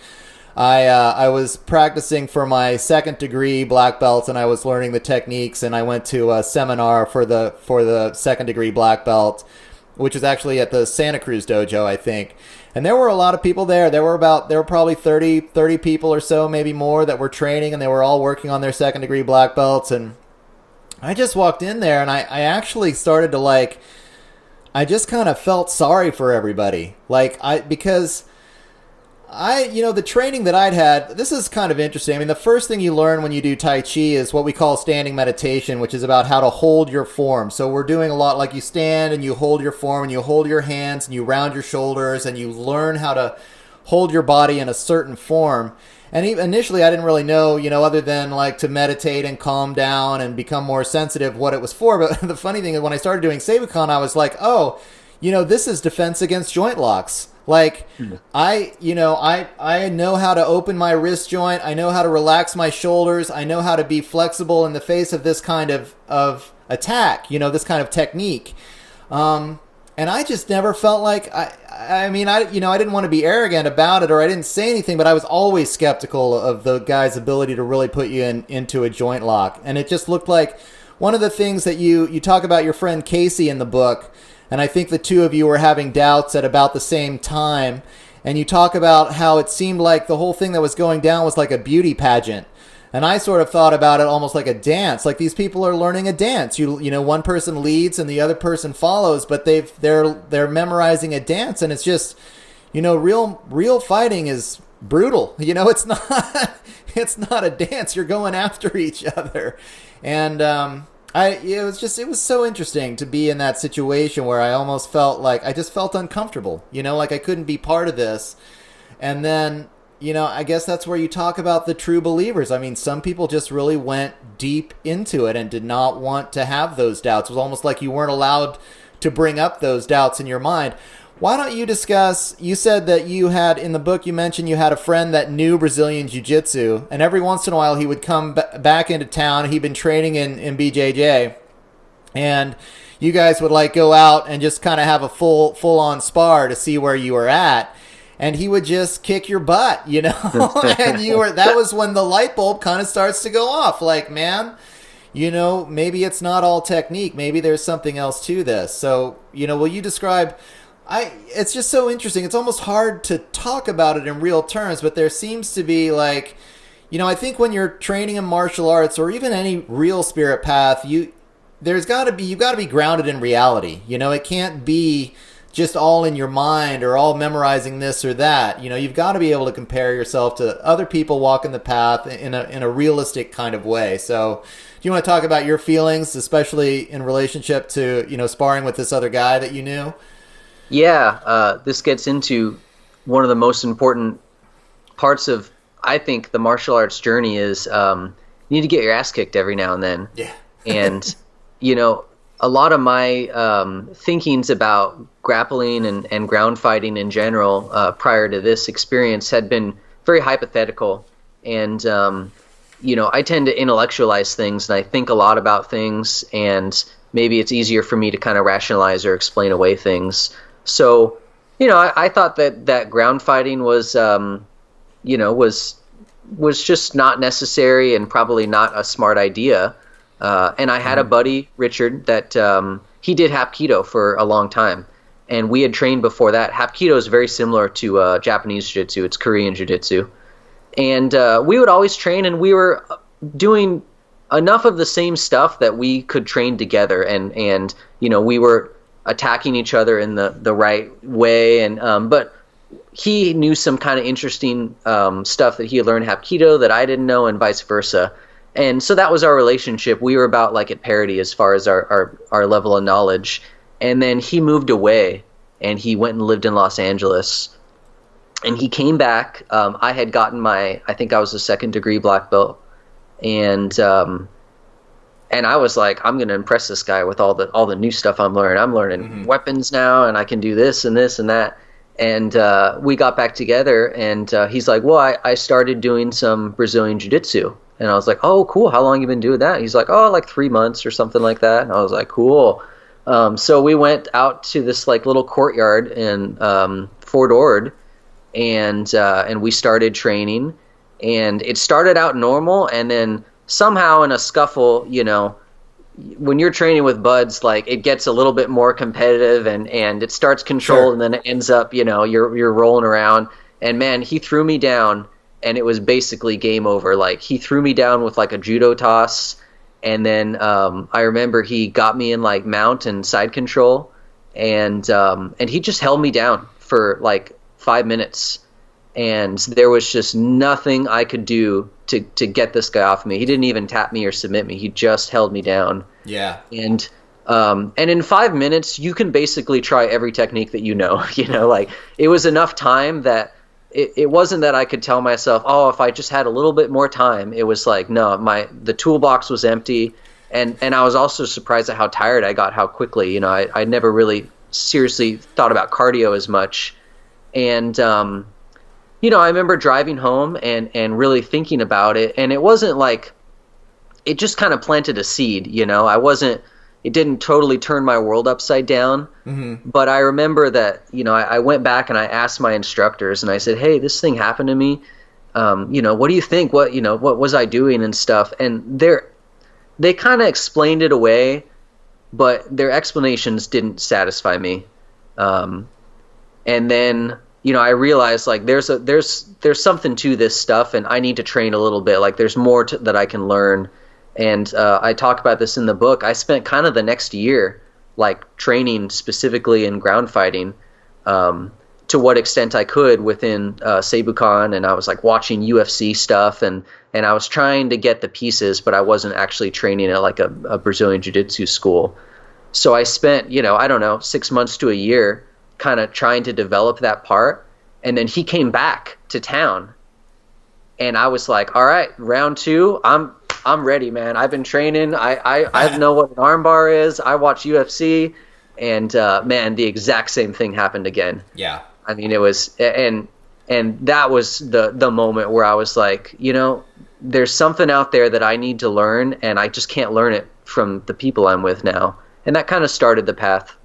I was practicing for my 2nd degree black belt, and I was learning the techniques, and I went to a seminar for the 2nd degree black belt, which was actually at the Santa Cruz dojo, I think. And there were a lot of people there. There were probably 30 people or so, maybe more, that were training, and they were all working on their 2nd degree black belts. And I just walked in there, and I actually started to, I just kind of felt sorry for everybody. Because the training that I'd had, this is kind of interesting. The first thing you learn when you do Tai Chi is what we call standing meditation, which is about how to hold your form. So we're doing a lot, like you stand and you hold your form and you hold your hands and you round your shoulders and you learn how to hold your body in a certain form. And initially I didn't really know, other than to meditate and calm down and become more sensitive, what it was for. But the funny thing is, when I started doing Seibukan, I was like, oh, this is defense against joint locks. I know how to open my wrist joint. I know how to relax my shoulders. I know how to be flexible in the face of this kind of attack, this kind of technique. And I just never felt like, I didn't want to be arrogant about it, or I didn't say anything, but I was always skeptical of the guy's ability to really put you into a joint lock. And it just looked like one of the things that you talk about your friend Casey in the book. And I think the two of you were having doubts at about the same time. And you talk about how it seemed like the whole thing that was going down was like a beauty pageant. And I sort of thought about it almost like a dance. Like these people are learning a dance. You know, one person leads and the other person follows, but they're memorizing a dance, and it's just, you know, real fighting is brutal. You know, it's not it's not a dance. You're going after each other, and it was so interesting to be in that situation where I almost felt like I just felt uncomfortable. You know, like I couldn't be part of this, and then. You know, I guess that's where you talk about the true believers. I mean, some people just really went deep into it and did not want to have those doubts. It was almost like you weren't allowed to bring up those doubts in your mind. Why don't you discuss, you said that you had, in the book you mentioned you had a friend that knew Brazilian Jiu-Jitsu, and every once in a while he would come back into town. He'd been training in BJJ, and you guys would like go out and just kind of have a full-on spar to see where you were at. And he would just kick your butt, you know, and that was when the light bulb kind of starts to go off. Like, man, you know, maybe it's not all technique. Maybe there's something else to this. So, you know, will you describe, it's just so interesting. It's almost hard to talk about it in real terms, but there seems to be like, you know, I think when you're training in martial arts or even any real spirit path, you've got to be grounded in reality. You know, it can't be just all in your mind or all memorizing this or that. You know, you've got to be able to compare yourself to other people walking the path in a realistic kind of way. So do you want to talk about your feelings, especially in relationship to, you know, sparring with this other guy that you knew? Yeah, this gets into one of the most important parts of, I think, the martial arts journey is you need to get your ass kicked every now and then. Yeah. And, you know, a lot of my thinkings about grappling and ground fighting in general prior to this experience had been very hypothetical. And, you know, I tend to intellectualize things, and I think a lot about things, and maybe it's easier for me to kind of rationalize or explain away things. So, you know, I thought that ground fighting was, you know, was just not necessary and probably not a smart idea. And I had a buddy, Richard, that he did Hapkido for a long time, and we had trained before that. Hapkido is very similar to Japanese Jiu-Jitsu. It's Korean Jiu-Jitsu. And we would always train, and we were doing enough of the same stuff that we could train together, and you know, we were attacking each other in the right way. And but he knew some kind of interesting stuff that he had learned Hapkido that I didn't know, and vice versa. And so that was our relationship. We were about like at parity as far as our level of knowledge. And then he moved away, and he went and lived in Los Angeles. And he came back. I had gotten I think I was a 2nd degree black belt. And I was like, I'm going to impress this guy with all the new stuff I'm learning. I'm learning weapons now, and I can do this and this and that. And we got back together, and he's like, well, I started doing some Brazilian Jiu-Jitsu. And I was like, oh, cool. How long you been doing that? He's like, oh, like 3 months or something like that. And I was like, cool. So we went out to this like little courtyard in Fort Ord, and we started training. And it started out normal, and then somehow in a scuffle, you know, when you're training with buds, like it gets a little bit more competitive, and it starts controlled, sure. And then it ends up, you know, you're rolling around. And man, he threw me down. And it was basically game over. Like he threw me down with like a judo toss, and then I remember he got me in like mount and side control, and he just held me down for like 5 minutes, and there was just nothing I could do to get this guy off me. He didn't even tap me or submit me. He just held me down. Yeah. And in 5 minutes, you can basically try every technique that you know. You know, like it was enough time that. It wasn't that I could tell myself, oh, if I just had a little bit more time. It was like, no, the toolbox was empty, and I was also surprised at how tired I got, how quickly. You know, I never really seriously thought about cardio as much, and you know, I remember driving home and really thinking about it, and it wasn't like it just kind of planted a seed. You know, it didn't totally turn my world upside down, but I remember that, you know, I went back and I asked my instructors, and I said, hey, this thing happened to me. You know, what do you think? What was I doing and stuff? And they kind of explained it away, but their explanations didn't satisfy me. And then, I realized like there's something to this stuff, and I need to train a little bit. Like there's more that I can learn, and I talk about this in the book. I spent kind of the next year like training specifically in ground fighting, to what extent I could within Seibukan, and I was like watching UFC stuff, and I was trying to get the pieces, but I wasn't actually training at like a Brazilian Jiu-Jitsu school. So I spent, I don't know, 6 months to a year kind of trying to develop that part. And then he came back to town, and I was like, all right, round 2, I'm ready, man. I've been training. I know what an armbar is. I watch UFC, and man, the exact same thing happened again. Yeah. I mean, it was, and that was the moment where I was like, there's something out there that I need to learn, and I just can't learn it from the people I'm with now. And that kind of started the path.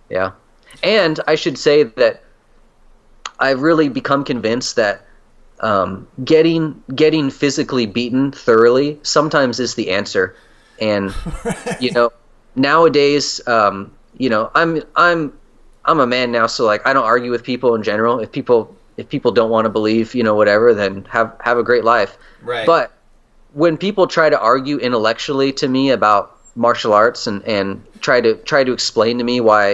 Yeah. And I should say that I've really become convinced that getting physically beaten thoroughly sometimes is the answer. And Right. nowadays, I'm a man now, so like I don't argue with people in general. If people don't want to believe, whatever, then have a great life. Right. But when people try to argue intellectually to me about martial arts and try to explain to me why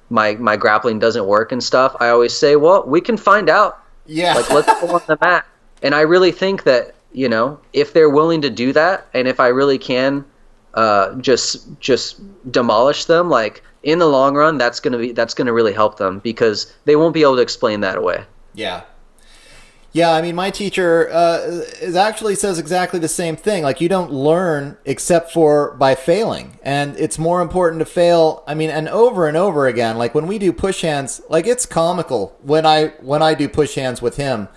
my grappling doesn't work and stuff, I always say, well, we can find out. Yeah. Like, let's go on the mat. And I really think that, if they're willing to do that, and if I really can just demolish them, like in the long run, that's gonna really help them, because they won't be able to explain that away. Yeah. Yeah, I mean, my teacher actually says exactly the same thing. Like, you don't learn except for by failing. And it's more important to fail, and over again. Like, when we do push hands, like, it's comical when I do push hands with him.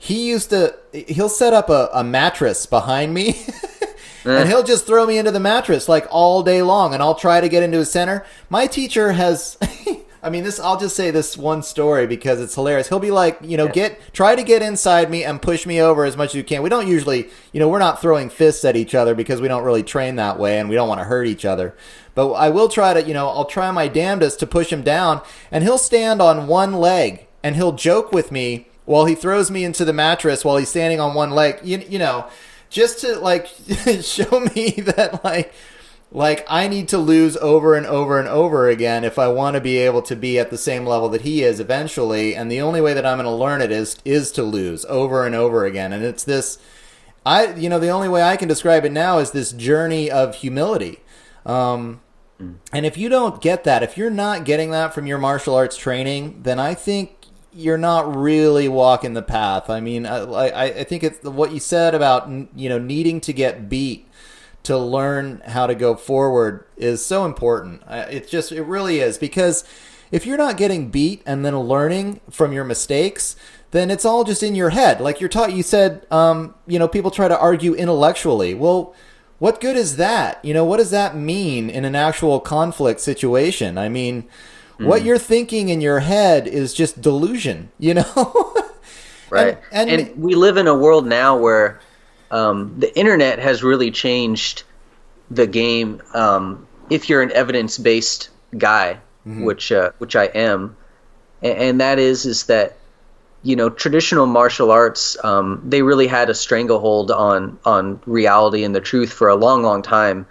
He'll set up a mattress behind me, and he'll just throw me into the mattress, like, all day long, and I'll try to get into his center. My teacher has... I'll just say this one story because it's hilarious. He'll be like, try to get inside me and push me over as much as you can. We don't usually, we're not throwing fists at each other because we don't really train that way and we don't want to hurt each other. But I will try to, I'll try my damnedest to push him down, and he'll stand on one leg and he'll joke with me while he throws me into the mattress while he's standing on one leg, just to like show me that like I need to lose over and over and over again if I want to be able to be at the same level that he is eventually. And the only way that I'm going to learn it is to lose over and over again. And it's this, the only way I can describe it now is this journey of humility. And if you don't get that, if you're not getting that from your martial arts training, then I think you're not really walking the path. I think it's what you said about, needing to get beat to learn how to go forward is so important. It really is, because if you're not getting beat and then learning from your mistakes, then it's all just in your head. Like you said, people try to argue intellectually. Well, what good is that? What does that mean in an actual conflict situation? What you're thinking in your head is just delusion, Right. And we live in a world now where the internet has really changed the game. If you're an evidence-based guy, which I am, and that is that traditional martial arts, they really had a stranglehold on reality and the truth for a long, long time.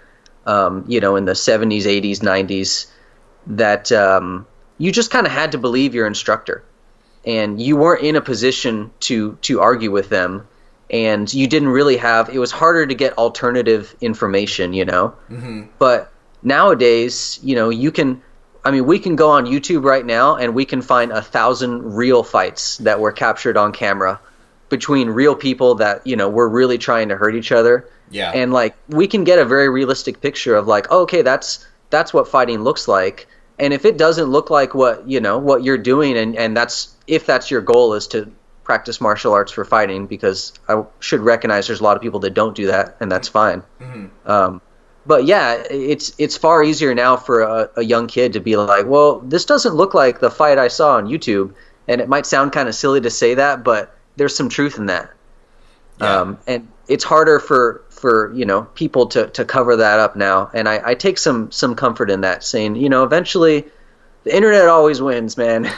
In the 70s, 80s, 90s, that you just kind of had to believe your instructor, and you weren't in a position to argue with them. And you didn't really it was harder to get alternative information, But nowadays, we can go on YouTube right now and we can find 1,000 real fights that were captured on camera between real people that, were really trying to hurt each other. Yeah. And like, we can get a very realistic picture of like, oh, okay, that's what fighting looks like. And if it doesn't look like what you're doing, and if that's your goal is to practice martial arts for fighting, because I should recognize there's a lot of people that don't do that, and that's fine. But yeah, it's far easier now for a young kid to be like, well, this doesn't look like the fight I saw on YouTube, and it might sound kind of silly to say that, but there's some truth in that. Yeah. And it's harder for people to cover that up now, and I take some comfort in that, saying eventually the internet always wins, man.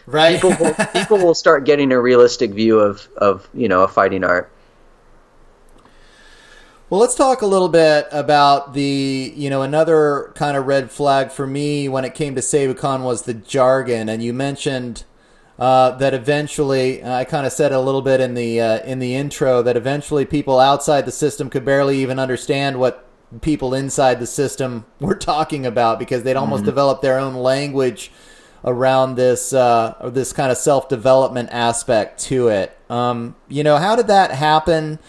Right. people will start getting a realistic view of a fighting art. Well, let's talk a little bit about another kind of red flag for me when it came to Seibukan was the jargon. And you mentioned that eventually, I kind of said it a little bit in the intro, that eventually people outside the system could barely even understand what people inside the system were talking about, because they'd almost develop their own language around this kind of self-development aspect to it. How did that happen?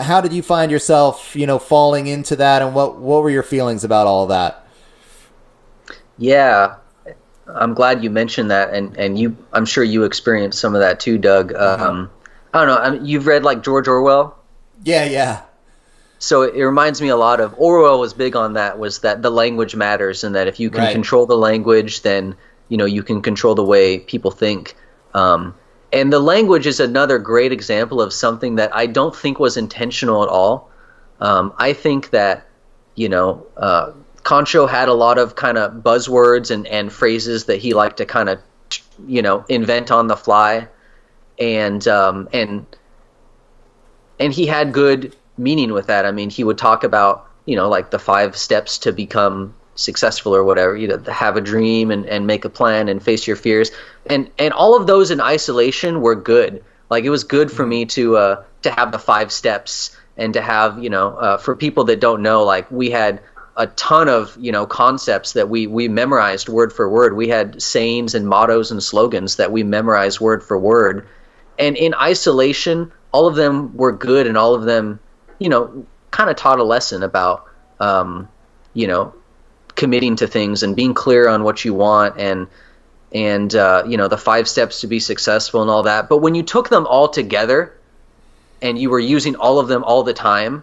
How did you find yourself, falling into that, and what were your feelings about all of that? Yeah, I'm glad you mentioned that, and I'm sure you experienced some of that too, Doug. I don't know. You've read like George Orwell? Yeah. So it reminds me a lot of Orwell was big on that, was that the language matters, and that if you can control the language, then you can control the way people think. And the language is another great example of something that I don't think was intentional at all. I think that, Concho had a lot of kind of buzzwords and phrases that he liked to kind of, invent on the fly. And he had good meaning with that. I mean, he would talk about, like the 5 steps to become successful or whatever, have a dream and make a plan and face your fears, and all of those in isolation were good. Like, it was good for me to have the 5 steps, and to have, for people that don't know, like, we had a ton of concepts that we memorized word for word. We had sayings and mottos and slogans that we memorized word for word, and in isolation all of them were good, and all of them kind of taught a lesson about committing to things and being clear on what you want, and the 5 steps to be successful and all that. But when you took them all together and you were using all of them all the time,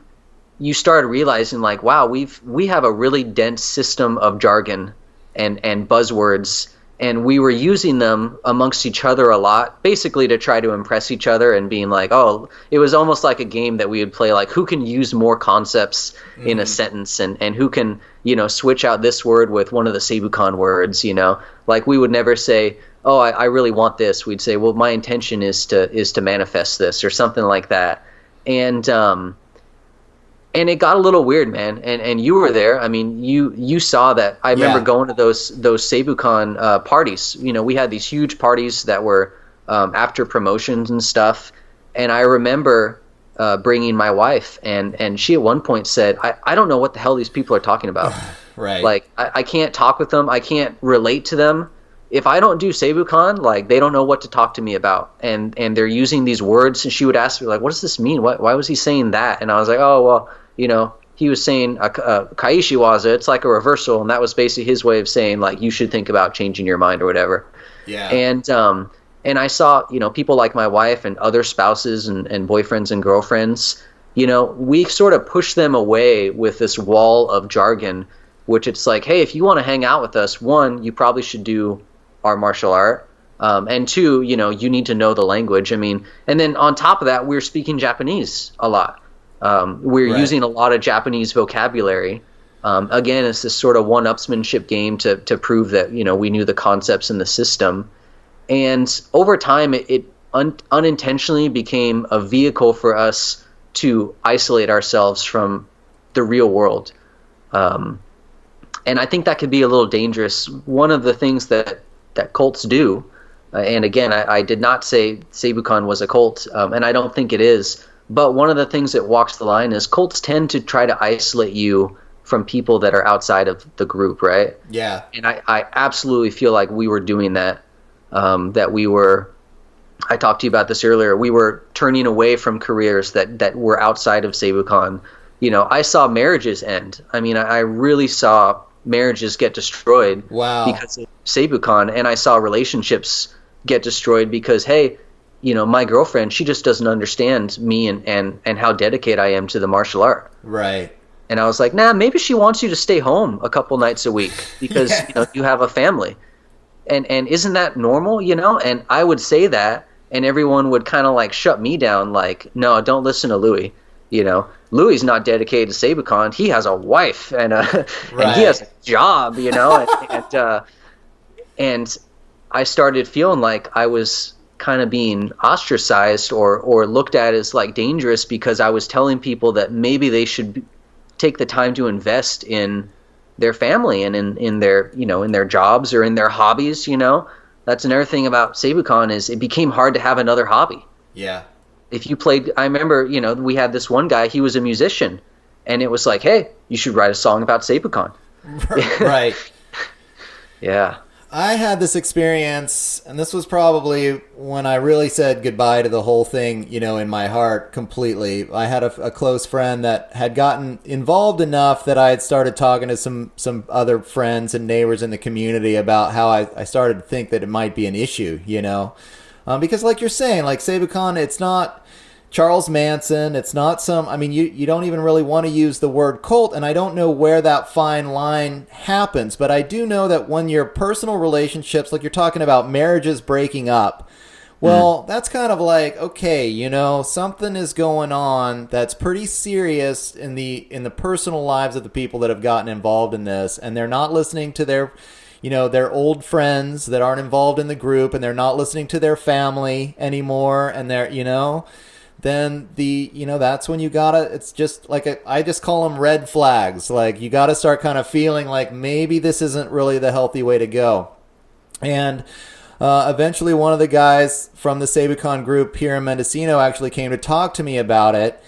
you started realizing, like, wow, we have a really dense system of jargon and buzzwords, and we were using them amongst each other a lot, basically to try to impress each other, and being like, oh, it was almost like a game that we would play, like, who can use more concepts in a sentence, and who can, switch out this word with one of the Seibukan words, like, we would never say, oh, I really want this. We'd say, well, my intention is to manifest this, or something like that. And it got a little weird, man. And you were there. I mean, you saw that. I remember going to those Seibukan parties. We had these huge parties that were after promotions and stuff. And I remember bringing my wife, and she at one point said, I don't know what the hell these people are talking about. Right. Like, I can't talk with them. I can't relate to them. If I don't do Seibukan, like, they don't know what to talk to me about, and they're using these words. And she would ask me, like, what does this mean? Why was he saying that? And I was like, oh, well, he was saying kaishi waza. It's like a reversal, and that was basically his way of saying, like, you should think about changing your mind or whatever. Yeah. And I saw, people like my wife and other spouses and boyfriends and girlfriends, we sort of push them away with this wall of jargon, which it's like, hey, if you want to hang out with us, 1, you probably should do our martial art, and 2, you need to know the language. I mean, and then on top of that, we're speaking Japanese a lot. We're using a lot of Japanese vocabulary. Again, it's this sort of one-upsmanship game to prove that, we knew the concepts in the system. And over time, it unintentionally became a vehicle for us to isolate ourselves from the real world. And I think that could be a little dangerous. One of the things that cults do, and again, I did not say Seibukan was a cult, and I don't think it is, but one of the things that walks the line is cults tend to try to isolate you from people that are outside of the group, right? Yeah. And I absolutely feel like we were doing that, that we were, I talked to you about this earlier, we were turning away from careers that were outside of Seibukan. I saw marriages end. I mean, I really saw marriages get destroyed because of Seibukan, and I saw relationships get destroyed because, hey, my girlfriend, she just doesn't understand me and how dedicated I am to the martial art. Right. And I was like, nah, maybe she wants you to stay home a couple nights a week because you have a family. And isn't that normal, And I would say that, and everyone would kind of like shut me down, like, no, don't listen to Louis. Louis's not dedicated to Seibukan. He has a wife and he has a job, And I started feeling like I was kind of being ostracized or looked at as like dangerous because I was telling people that maybe they should take the time to invest in their family and in their, you know, in their jobs or in their hobbies, you know. That's another thing about Seibukan is it became hard to have another hobby. Yeah. If you played, I remember, you know, we had this one guy, he was a musician, and it was like, hey, you should write a song about Seibukan. Right. Yeah. I had this experience, and this was probably when I really said goodbye to the whole thing, you know, in my heart completely. I had a close friend that had gotten involved enough that I had started talking to some other friends and neighbors in the community about how I started to think that it might be an issue, you know. Because like you're saying, like Seibukan, it's not Charles Manson. It's not some, I mean, you don't even really want to use the word cult, and I don't know where that fine line happens, but I do know that when your personal relationships, like you're talking about marriages breaking up, well, that's kind of like, okay, you know, something is going on that's pretty serious in the personal lives of the people that have gotten involved in this, and they're not listening to their, you know, their old friends that aren't involved in the group, and they're not listening to their family anymore, and they're, you know, then you know, that's when you gotta, it's just like, I just call them red flags. Like, you gotta start kind of feeling like maybe this isn't really the healthy way to go. And eventually one of the guys from the Seibukan group here in Mendocino actually came to talk to me about it.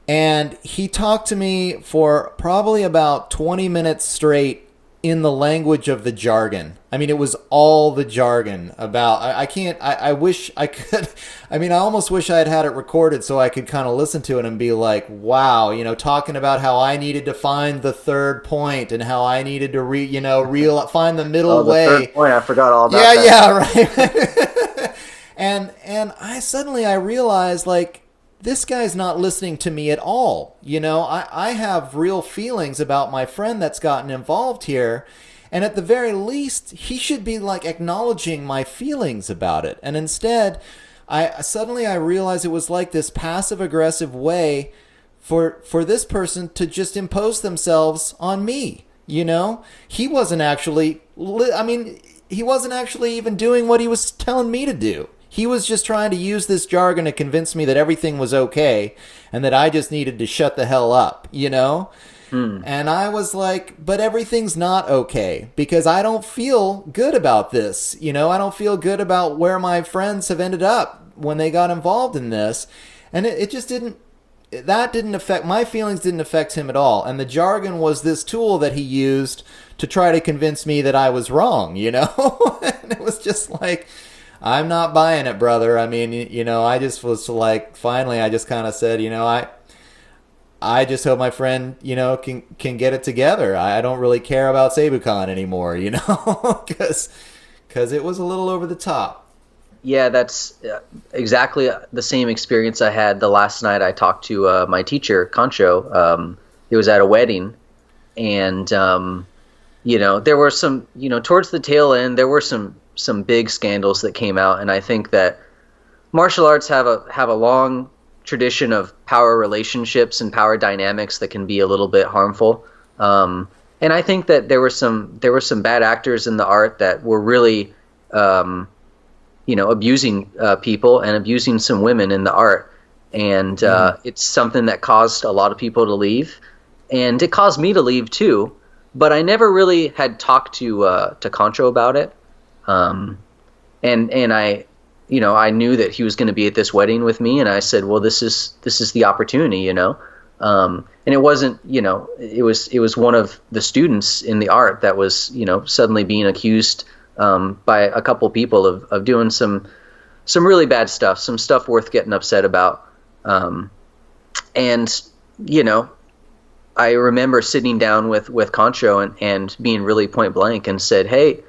And he talked to me for probably about 20 minutes straight in the language of the jargon. I mean, it was all the jargon about, I wish I could, I mean, I almost wish I had it recorded so I could kind of listen to it and be like, wow, you know, talking about how I needed to find the third point and how I needed to find the middle way. Third point, I forgot all about that. Yeah, right. and I realized, like, this guy's not listening to me at all. You know, I have real feelings about my friend that's gotten involved here. And at the very least, he should be like acknowledging my feelings about it. And instead, I realized it was like this passive aggressive way for this person to just impose themselves on me. You know, he wasn't actually even doing what he was telling me to do. He was just trying to use this jargon to convince me that everything was okay and that I just needed to shut the hell up, you know? And I was like, but everything's not okay because I don't feel good about this. You know, I don't feel good about where my friends have ended up when they got involved in this. And it just didn't affect, my feelings didn't affect him at all. And the jargon was this tool that he used to try to convince me that I was wrong, you know? And it was just like, I'm not buying it, brother. I mean, you know, I just was like, finally, I just kind of said, you know, I just hope my friend, you know, can get it together. I don't really care about Seibukan anymore, you know, because it was a little over the top. Yeah, that's exactly the same experience I had the last night I talked to my teacher, Concho. It was at a wedding, and, you know, there were some, you know, towards the tail end, there were some big scandals that came out, and I think that martial arts have a long tradition of power relationships and power dynamics that can be a little bit harmful. And I think that there were some bad actors in the art that were really, you know, abusing people and abusing some women in the art. And it's something that caused a lot of people to leave, and it caused me to leave too. But I never really had talked to Concho about it. And I, you know, I knew that he was going to be at this wedding with me, and I said, well, this is the opportunity, you know. And it wasn't, you know, it was one of the students in the art that was, you know, suddenly being accused by a couple people of doing some really bad stuff, some stuff worth getting upset about. And, you know, I remember sitting down with Concho and being really point blank and said, hey,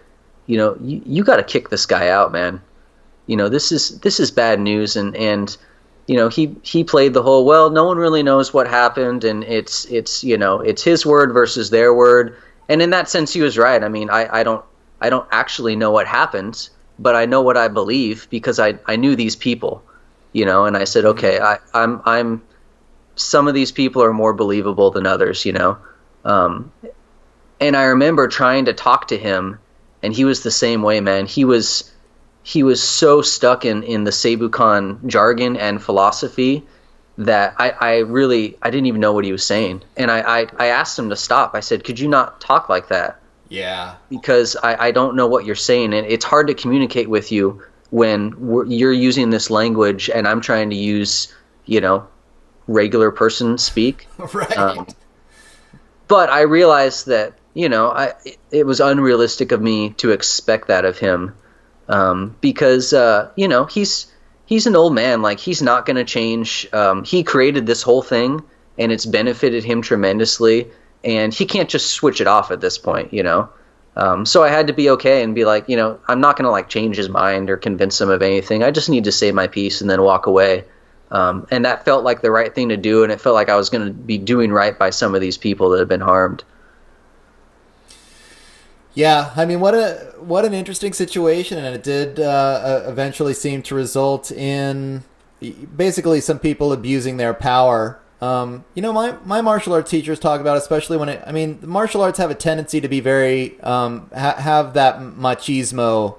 you know, you got to kick this guy out, man. You know, this is bad news. And you know, he played the whole, well, no one really knows what happened, and it's you know, it's his word versus their word. And in that sense, he was right. I mean, I don't actually know what happened, but I know what I believe because I knew these people, you know. And I said, okay, I'm some of these people are more believable than others, you know. And I remember trying to talk to him, and he was the same way, man. He was so stuck in the Seibukan jargon and philosophy that I didn't even know what he was saying. And I asked him to stop. I said, could you not talk like that? Yeah. Because I don't know what you're saying, and it's hard to communicate with you when you're using this language and I'm trying to use, regular person speak. Right. But I realized that, it was unrealistic of me to expect that of him, because, he's an old man. Like, he's not going to change. He created this whole thing, and it's benefited him tremendously, and he can't just switch it off at this point, So I had to be okay and be like, I'm not going to like change his mind or convince him of anything. I just need to say my piece and then walk away. And that felt like the right thing to do, and it felt like I was going to be doing right by some of these people that have been harmed. Yeah, I mean, what an interesting situation, and it did eventually seem to result in basically some people abusing their power. My martial arts teachers talk about, especially when martial arts have a tendency to be very have that machismo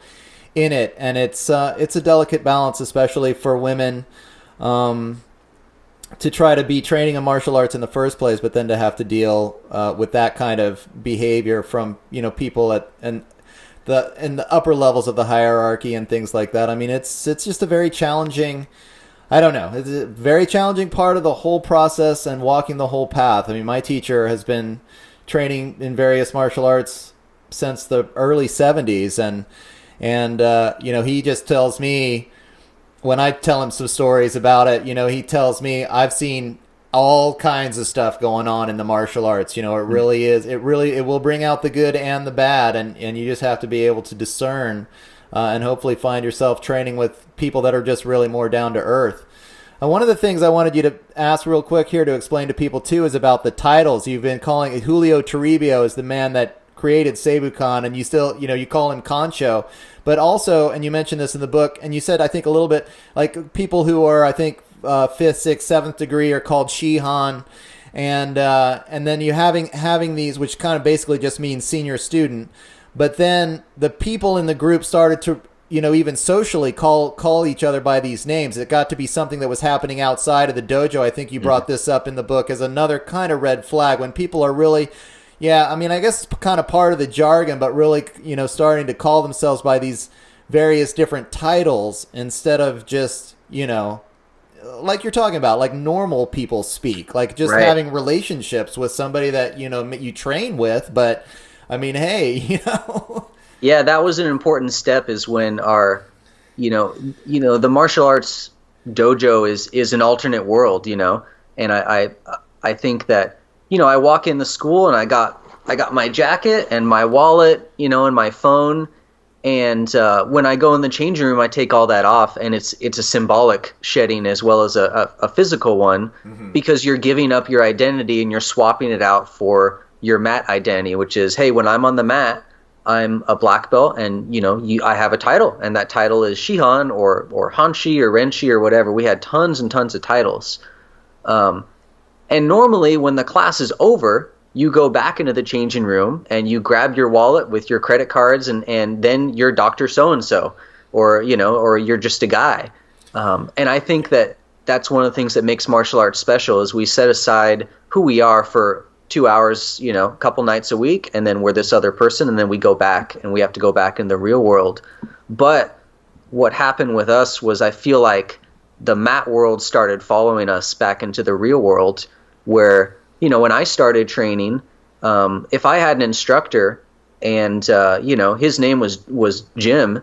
in it, and it's a delicate balance, especially for women, to try to be training in martial arts in the first place, but then to have to deal with that kind of behavior from people in the upper levels of the hierarchy and things like that. I mean, it's just a very challenging. I don't know. It's a very challenging part of the whole process and walking the whole path. I mean, my teacher has been training in various martial arts since the early 70s, and he just tells me, when I tell him some stories about it, he tells me, I've seen all kinds of stuff going on in the martial arts. It really is. It will bring out the good and the bad, and you just have to be able to discern. And hopefully find yourself training with people that are just really more down to earth. One of the things I wanted you to ask real quick here to explain to people too is about the titles. You've been calling Julio Toribio is the man that created Seibukan, and you still, you call him Concho. But also, and you mentioned this in the book, and you said, I think a little bit, like people who are, I think, 5th, 6th, 7th degree are called Shihan. And then you having these, which kind of basically just means senior student. But then the people in the group started to, even socially call each other by these names. It got to be something that was happening outside of the dojo. I think you brought this up in the book as another kind of red flag when people are really, I guess it's kind of part of the jargon, but really, starting to call themselves by these various different titles instead of just, like you're talking about, like normal people speak, like just having relationships with somebody that, you train with, but I mean, hey, Yeah, that was an important step, is when our, the martial arts dojo is an alternate world, and I think that, I walk in the school and I got my jacket and my wallet, and my phone, and when I go in the changing room, I take all that off, and it's a symbolic shedding as well as a physical one, because you're giving up your identity and you're swapping it out for your mat identity, which is, hey, when I'm on the mat, I'm a black belt, and I have a title, and that title is Shihan or Hanshi or Renshi or whatever. We had tons and tons of titles, and normally when the class is over, you go back into the changing room and you grab your wallet with your credit cards, and then you're Dr. So-and-so, or you're just a guy, and I think that that's one of the things that makes martial arts special, is we set aside who we are for 2 hours, a couple nights a week, and then we're this other person, and then we go back and we have to go back in the real world. But what happened with us was, I feel like the mat world started following us back into the real world, where, when I started training, if I had an instructor and, his name was Jim,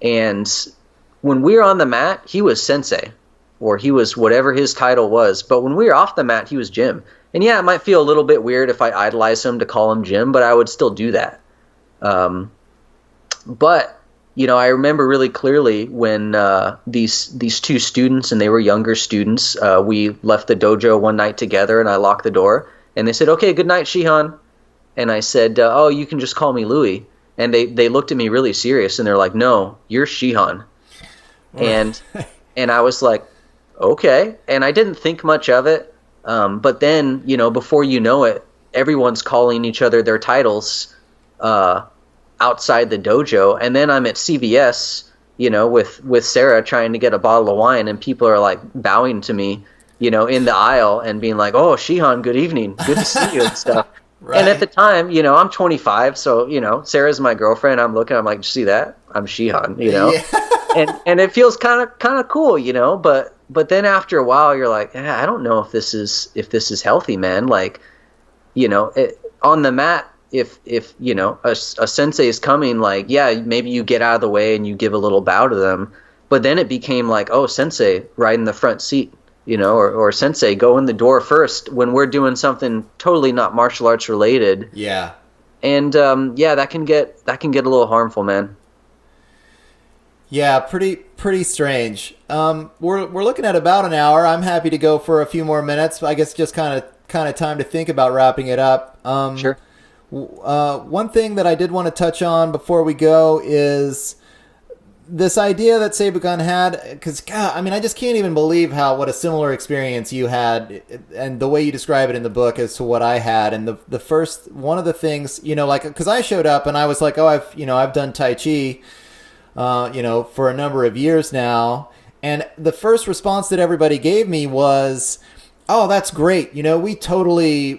and when we were on the mat, he was sensei, or he was whatever his title was. But when we were off the mat, he was Jim. And yeah, it might feel a little bit weird if I idolize him to call him Jim, but I would still do that. But, I remember really clearly when these two students, and they were younger students, we left the dojo one night together, and I locked the door. And they said, okay, good night, Shihan. And I said, oh, you can just call me Louis. And they looked at me really serious, and they're like, no, you're Shihan. And I was like, okay. And I didn't think much of it. But then, before you know it, everyone's calling each other their titles, outside the dojo, and then I'm at CVS, with Sarah trying to get a bottle of wine, and people are like bowing to me, in the aisle and being like, "Oh, Shihan, good evening, good to see you," and stuff. Right. And at the time, I'm 25, so Sarah's my girlfriend. I'm looking, I'm like, see that? I'm Shihan, Yeah. and it feels kind of cool, But then after a while, you're like, I don't know if this is healthy, man. Like, on the mat, if a sensei is coming, like, yeah, maybe you get out of the way and you give a little bow to them. But then it became like, oh, sensei, ride in the front seat, or sensei, go in the door first when we're doing something totally not martial arts related. Yeah. And that can get a little harmful, man. Yeah, pretty strange. We're looking at about an hour. I'm happy to go for a few more minutes. I guess just kind of time to think about wrapping it up. Sure. One thing that I did want to touch on before we go is this idea that Seibukan had, because God, I mean, I just can't even believe what a similar experience you had, and the way you describe it in the book as to what I had. And the first one of the things, like, because I showed up and I was like, oh, I've done Tai Chi, for a number of years now, and the first response that everybody gave me was, oh, that's great. We totally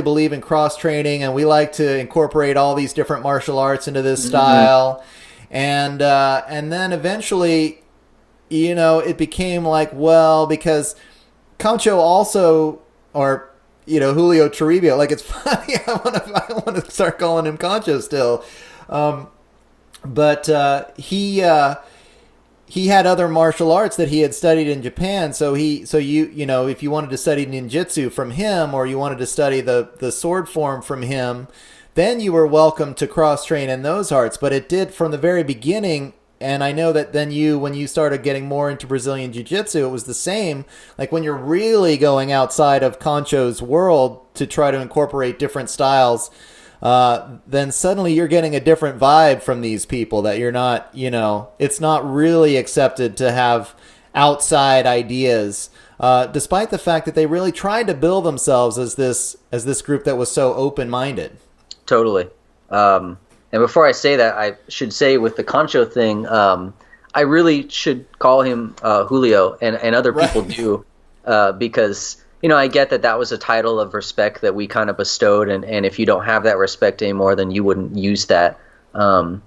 believe in cross training, and we like to incorporate all these different martial arts into this style. And then eventually, it became like, well, because Concho also, or, Julio Toribio, like, it's funny. I want to start calling him Concho still. But he had other martial arts that he had studied in Japan. So if you wanted to study ninjutsu from him, or you wanted to study the sword form from him, then you were welcome to cross-train in those arts. But it did from the very beginning, and I know that then when you started getting more into Brazilian Jiu-Jitsu, it was the same. Like, when you're really going outside of Concho's world to try to incorporate different styles, then suddenly you're getting a different vibe from these people, that you're not, it's not really accepted to have outside ideas, despite the fact that they really tried to build themselves as this group that was so open-minded. Totally. And before I say that, I should say with the Concho thing, I really should call him Julio, and other people do, because, I get that was a title of respect that we kind of bestowed, and if you don't have that respect anymore, then you wouldn't use that. And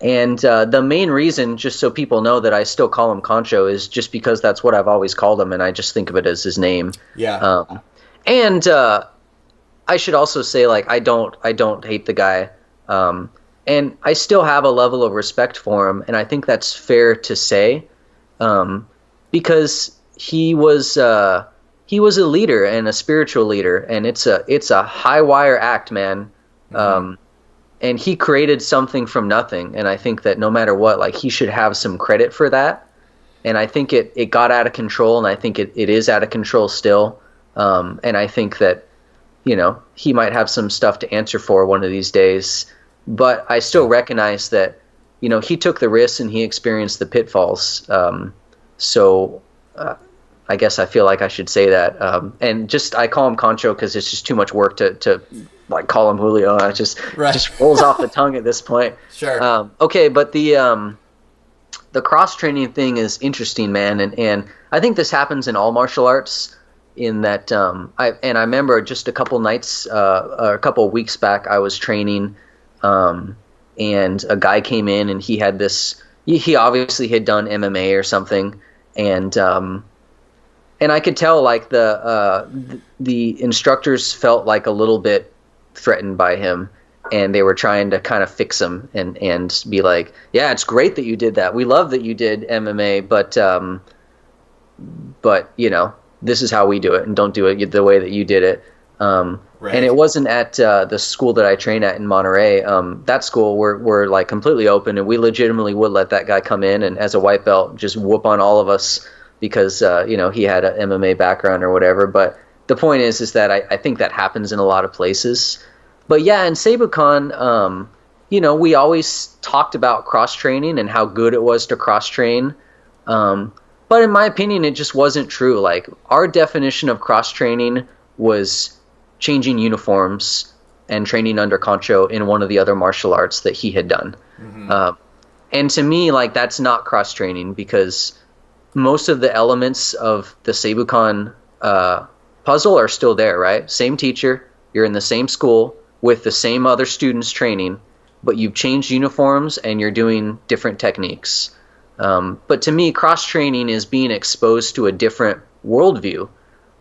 the main reason, just so people know that I still call him Concho, is just because that's what I've always called him, and I just think of it as his name. Yeah. And I should also say, like, I don't hate the guy, and I still have a level of respect for him, and I think that's fair to say, because he was a leader and a spiritual leader, and it's a high wire act, man. Mm-hmm. And he created something from nothing, and I think that no matter what, like, he should have some credit for that. And I think it got out of control, and I think it is out of control still. And I think that, he might have some stuff to answer for one of these days. But I still recognize that, he took the risks and he experienced the pitfalls. So I guess I feel like I should say that. And I call him Concho because it's just too much work to like call him Julio. It just rolls off the tongue at this point. Sure. Okay, but the cross training thing is interesting, man, and I think this happens in all martial arts. In that, I remember just a couple nights, or a couple weeks back, I was training, and a guy came in, and he had this. He obviously had done MMA or something, and I could tell, like, the instructors felt like a little bit threatened by him, and they were trying to kind of fix him and be like, yeah, it's great that you did that. We love that you did MMA, but this is how we do it, and don't do it the way that you did it. And it wasn't at the school that I train at in Monterey. That school we're like completely open, and we legitimately would let that guy come in and, as a white belt, just whoop on all of us because he had an MMA background or whatever. But the point is that I think that happens in a lot of places. But yeah, in Seibukan, we always talked about cross training and how good it was to cross train. But in my opinion, it just wasn't true. Like, our definition of cross training was changing uniforms, and training under Concho in one of the other martial arts that he had done. And to me, like, that's not cross training, because most of the elements of the Seibukan puzzle are still there, right? Same teacher, you're in the same school with the same other students training, but you've changed uniforms and you're doing different techniques. But to me, cross training is being exposed to a different worldview,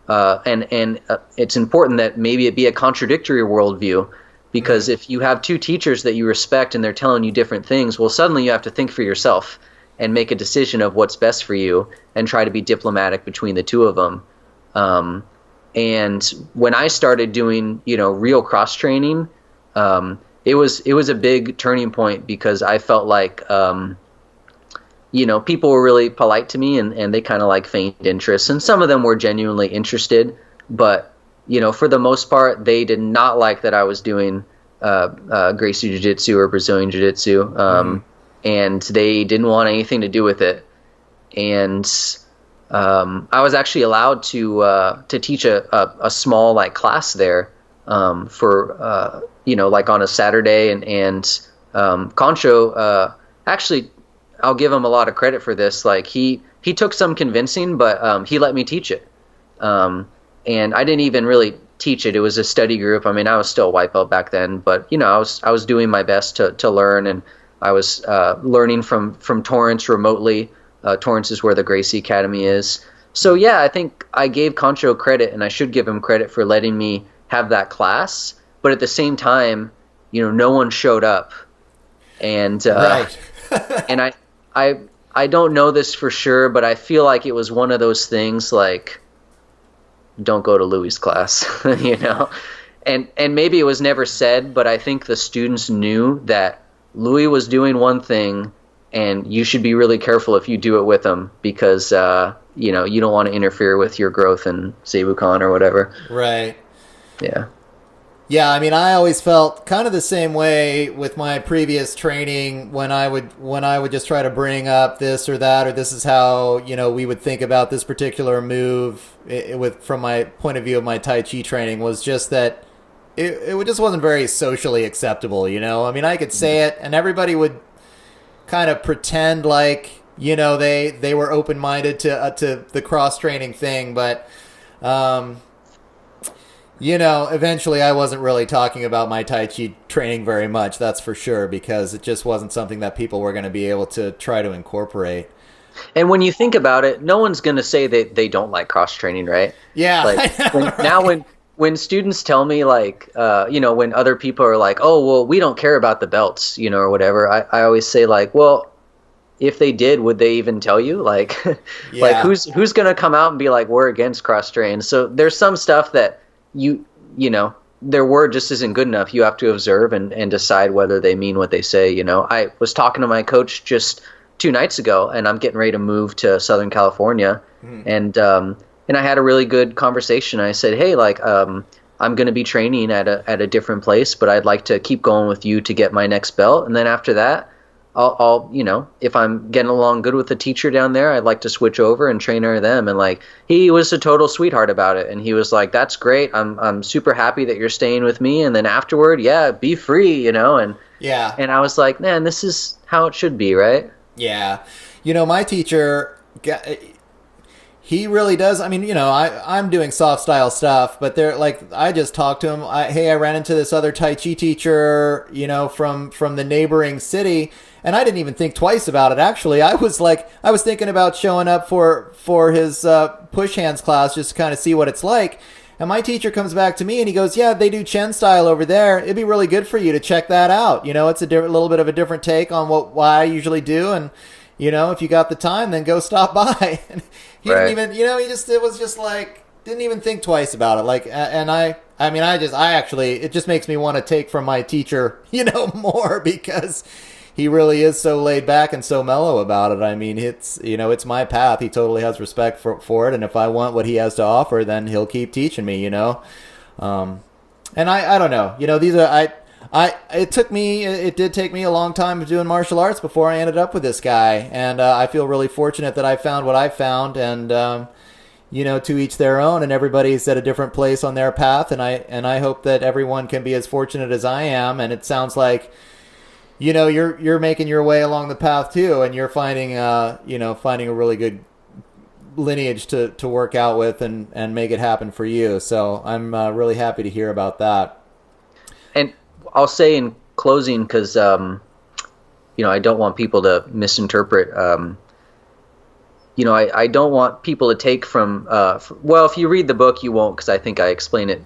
and it's important that maybe it be a contradictory worldview, because if you have two teachers that you respect and they're telling you different things, well, suddenly you have to think for yourself and make a decision of what's best for you and try to be diplomatic between the two of them. And when I started doing, real cross training, it was a big turning point, because I felt like, people were really polite to me, and they kind of like feigned interest, and some of them were genuinely interested, but for the most part, they did not like that I was doing Gracie JiuJitsu or Brazilian Jiu-Jitsu, and they didn't want anything to do with it. And I was actually allowed to teach a small like class there for like on a Saturday, and Concho actually, I'll give him a lot of credit for this. Like he took some convincing, but he let me teach it. And I didn't even really teach it. It was a study group. I mean, I was still a white belt back then, but I was doing my best to learn, and I was learning from Torrance remotely. Torrance is where the Gracie Academy is. So yeah, I think I gave Concho credit, and I should give him credit for letting me have that class. But at the same time, no one showed up, and right. And I don't know this for sure, but I feel like it was one of those things like, don't go to Louis' class, and maybe it was never said, but I think the students knew that Louis was doing one thing, and you should be really careful if you do it with him, because you don't want to interfere with your growth in Seibukan or whatever. Right. Yeah. Yeah, I mean, I always felt kind of the same way with my previous training when I would just try to bring up this or that, or this is how, we would think about this particular move from my point of view of my Tai Chi training, was just that it just wasn't very socially acceptable, I mean, I could say it and everybody would kind of pretend like, they were open-minded to the cross-training thing, but eventually I wasn't really talking about my Tai Chi training very much, that's for sure, because it just wasn't something that people were going to be able to try to incorporate. And when you think about it, no one's going to say that they don't like cross training, right? Yeah. Like, when students tell me, like, when other people are like, oh, well, we don't care about the belts, or whatever, I always say, like, well, if they did, would they even tell you? Like, yeah. Like who's going to come out and be like, we're against cross train? So there's some stuff that their word just isn't good enough. You have to observe and decide whether they mean what they say. I was talking to my coach just 2 nights ago, and I'm getting ready to move to Southern California, and I had a really good conversation. I said, hey, like, I'm going to be training at a different place, but I'd like to keep going with you to get my next belt, and then after that, I'll if I'm getting along good with the teacher down there, I'd like to switch over and train under them. And like, he was a total sweetheart about it. And he was like, that's great. I'm super happy that you're staying with me. And then afterward, yeah, be free, and yeah. And I was like, man, this is how it should be, right? Yeah. My teacher, he really does. I mean, I'm doing soft style stuff, but I just talked to him. I ran into this other Tai Chi teacher, from the neighboring city, and I didn't even think twice about it. Actually, I was thinking about showing up for his push hands class just to kind of see what it's like. And my teacher comes back to me and he goes, yeah, they do Chen style over there. It'd be really good for you to check that out. It's a little bit of a different take on what I usually do, and if you got the time, then go stop by. He right. didn't even, it was just like, didn't even think twice about it. Like, and it just makes me want to take from my teacher, more, because he really is so laid back and so mellow about it. I mean, it's, it's my path. He totally has respect for it. And if I want what he has to offer, then he'll keep teaching me, And I don't know, these are, it did take me a long time of doing martial arts before I ended up with this guy. And I feel really fortunate that I found what I found. And, to each their own, and everybody's at a different place on their path. And I hope that everyone can be as fortunate as I am. And it sounds like, you're making your way along the path too, and you're finding finding a really good lineage to work out with and make it happen for you. So I'm really happy to hear about that. And I'll say in closing, because I don't want people to misinterpret. I don't want people to take from. If you read the book, you won't, because I think I explain it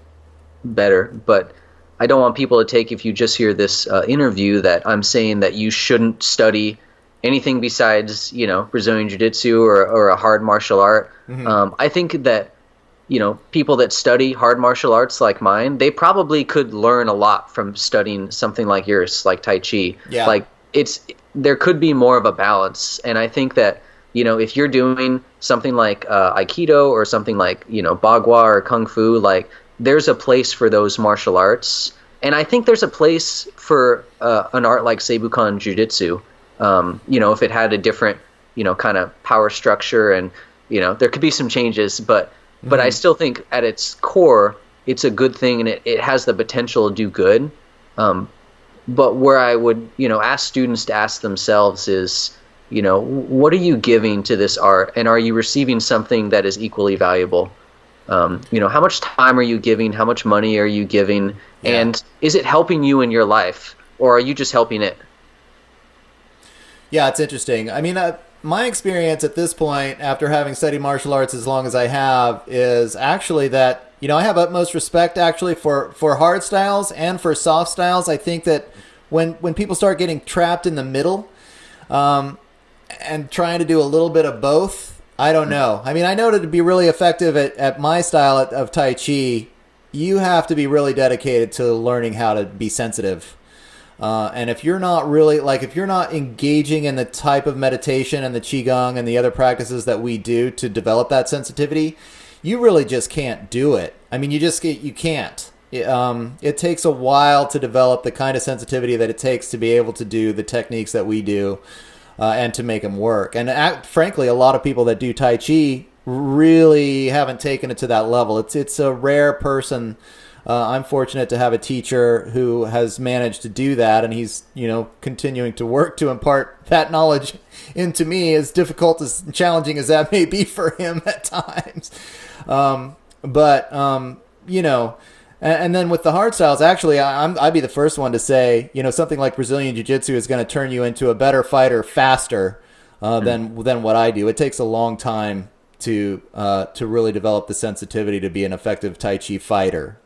better. But I don't want people to take, if you just hear this interview, that I'm saying that you shouldn't study anything besides, Brazilian Jiu-Jitsu or a hard martial art. Mm-hmm. I think that, people that study hard martial arts like mine, they probably could learn a lot from studying something like yours, like Tai Chi. Yeah. Like there could be more of a balance. And I think that, if you're doing something like Aikido or something like, Bagua or Kung Fu, like there's a place for those martial arts. And I think there's a place for an art like Seibukan Jiu-Jitsu. If it had a different, kind of power structure, and, there could be some changes, but I still think at its core, it's a good thing, and it has the potential to do good. But where I would, ask students to ask themselves is, what are you giving to this art, and are you receiving something that is equally valuable? How much time are you giving? How much money are you giving? Yeah. And is it helping you in your life, or are you just helping it? Yeah, it's interesting. I mean, my experience at this point, after having studied martial arts as long as I have, is actually that, I have utmost respect actually for hard styles and for soft styles. I think that when people start getting trapped in the middle and trying to do a little bit of both, I don't know. I mean, I know that to be really effective at my style of Tai Chi, you have to be really dedicated to learning how to be sensitive. And if you're not really, if you're not engaging in the type of meditation and the Qigong and the other practices that we do to develop that sensitivity, you really just can't do it. I mean, you can't. It takes a while to develop the kind of sensitivity that it takes to be able to do the techniques that we do and to make them work. And frankly, a lot of people that do Tai Chi really haven't taken it to that level. It's a rare person. I'm fortunate to have a teacher who has managed to do that, and he's, continuing to work to impart that knowledge into me, as difficult as challenging as that may be for him at times. And then with the hard styles, actually, I'd be the first one to say, something like Brazilian Jiu-Jitsu is going to turn you into a better fighter faster than what I do. It takes a long time to really develop the sensitivity to be an effective Tai Chi fighter.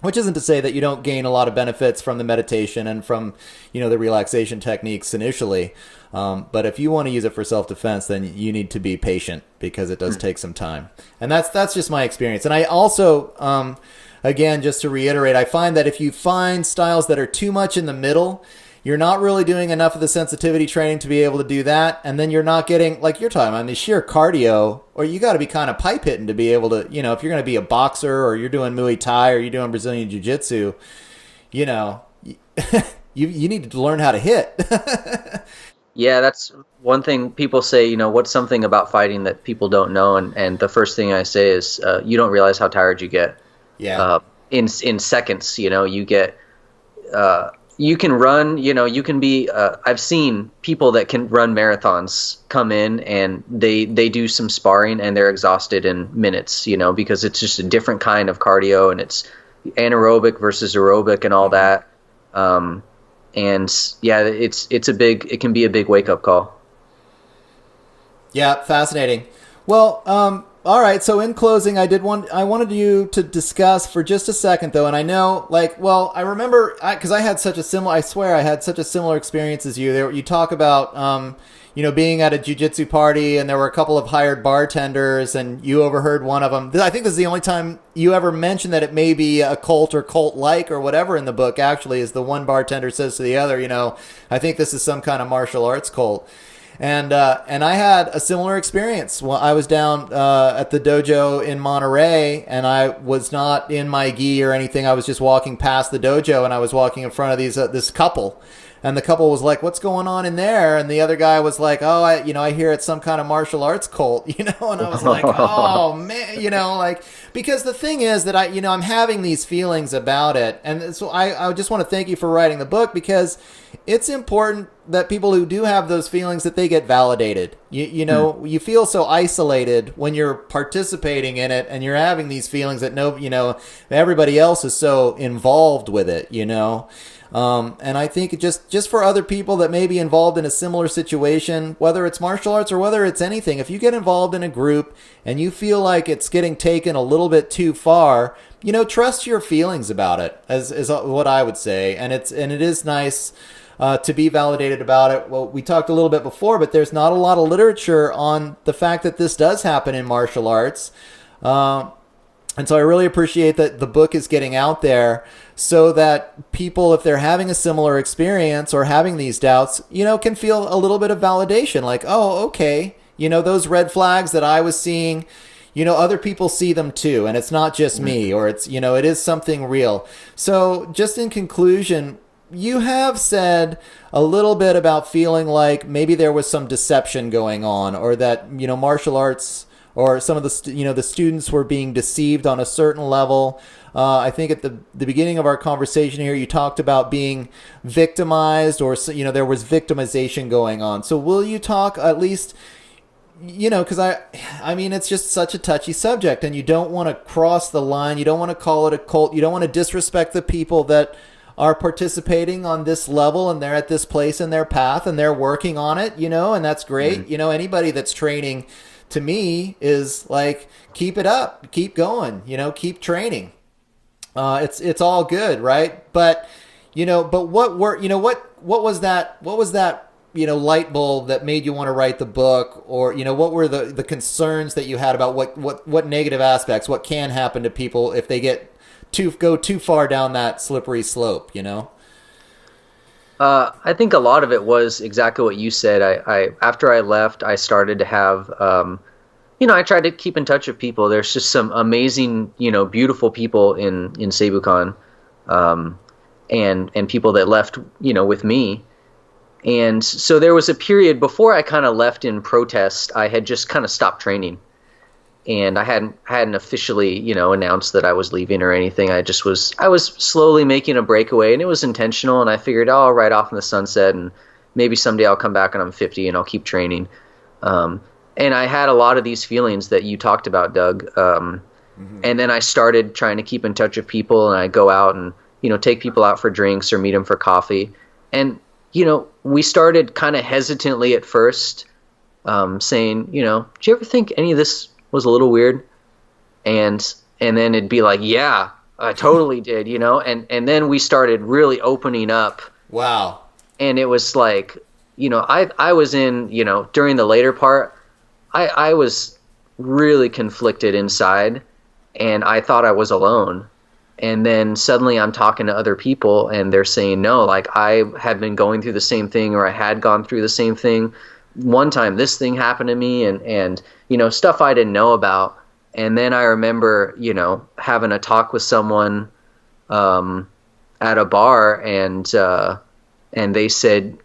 Which isn't to say that you don't gain a lot of benefits from the meditation and from, the relaxation techniques initially. But if you want to use it for self-defense, then you need to be patient, because it does take some time. And that's just my experience. And I also, again, just to reiterate, I find that if you find styles that are too much in the middle, you're not really doing enough of the sensitivity training to be able to do that. And then you're not getting, like you're talking about, the sheer cardio, or you got to be kind of pipe hitting to be able to, if you're going to be a boxer, or you're doing Muay Thai, or you're doing Brazilian Jiu-Jitsu, you need to learn how to hit. Yeah, that's one thing people say, what's something about fighting that people don't know? And the first thing I say is, you don't realize how tired you get. Yeah. In seconds, you get, you can run, you can be, I've seen people that can run marathons come in and they do some sparring and they're exhausted in minutes, because it's just a different kind of cardio, and it's anaerobic versus aerobic and all that. And yeah, it can be a big wake up call. Yeah. Fascinating. Well, all right. So in closing, I wanted you to discuss for just a second, though. And I know, I remember, because I had such a similar experience as you. You talk about, being at a jiu-jitsu party, and there were a couple of hired bartenders, and you overheard one of them. I think this is the only time you ever mentioned that it may be a cult or cult-like or whatever in the book, actually, is the one bartender says to the other, I think this is some kind of martial arts cult. And I had a similar experience. Well, I was down at the dojo in Monterey, and I was not in my gi or anything. I was just walking past the dojo, and I was walking in front of this couple. And the couple was like, "What's going on in there?" And the other guy was like, "Oh, I hear it's some kind of martial arts cult, And I was like, "Oh man," like, because the thing is that I'm having these feelings about it, and so I just want to thank you for writing the book, because it's important that people who do have those feelings, that they get validated. You feel so isolated when you're participating in it, and you're having these feelings that everybody else is so involved with it, And I think just for other people that may be involved in a similar situation, whether it's martial arts or whether it's anything, if you get involved in a group and you feel like it's getting taken a little bit too far, trust your feelings about it, is what I would say. And it is nice to be validated about it. Well, we talked a little bit before, but there's not a lot of literature on the fact that this does happen in martial arts. And so I really appreciate that the book is getting out there, so that people, if they're having a similar experience or having these doubts, can feel a little bit of validation. Like, oh, okay, those red flags that I was seeing, other people see them too. And it's not just me, or it's, it is something real. So just in conclusion, you have said a little bit about feeling like maybe there was some deception going on, or that, martial arts or some of the, the students were being deceived on a certain level. I think at the beginning of our conversation here, you talked about being victimized, or, there was victimization going on. So will you talk at least, because I mean, it's just such a touchy subject, and you don't want to cross the line. You don't want to call it a cult. You don't want to disrespect the people that are participating on this level, and they're at this place in their path, and they're working on it, and that's great. Mm-hmm. Anybody that's training, to me, is like, keep it up, keep going, keep training. It's all good, right? But what was that light bulb that made you want to write the book? Or what were the concerns that you had about what negative aspects, what can happen to people if they go too far down that slippery slope? I think a lot of it was exactly what you said. I after I left, I started to have I tried to keep in touch with people. There's just some amazing, beautiful people in Seibukan, and people that left, with me. And so there was a period before I kind of left in protest. I had just kind of stopped training, and I hadn't officially, announced that I was leaving or anything. I was slowly making a breakaway, and it was intentional. And I figured, I'll ride off in the sunset, and maybe someday I'll come back and I'm 50 and I'll keep training. And I had a lot of these feelings that you talked about, Doug. Mm-hmm. And then I started trying to keep in touch with people, and I go out and, take people out for drinks or meet them for coffee. And, we started kind of hesitantly at first, saying, do you ever think any of this was a little weird? And then it'd be like, yeah, I totally did, and then we started really opening up. Wow. And it was like, I was in, during the later part, I was really conflicted inside, and I thought I was alone. And then suddenly I'm talking to other people, and they're saying, no, like, I had been going through the same thing, or I had gone through the same thing. One time this thing happened to me, and stuff I didn't know about. And then I remember, having a talk with someone at a bar, and they said,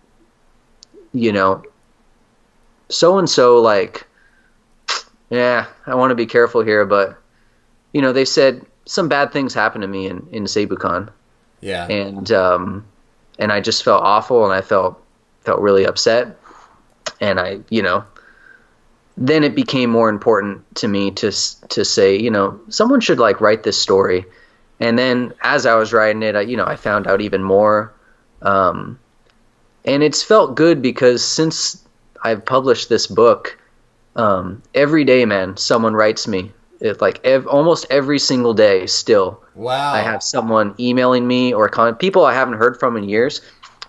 so-and-so, like, yeah, I want to be careful here, but, they said some bad things happened to me in Seibukan. Yeah. And I just felt awful, and I felt really upset. And I, then it became more important to me to say, someone should, like, write this story. And then as I was writing it, I found out even more. And it's felt good, because since I've published this book, every day, man, someone writes me. It's like almost every single day still. Wow. I have someone emailing me, or people I haven't heard from in years.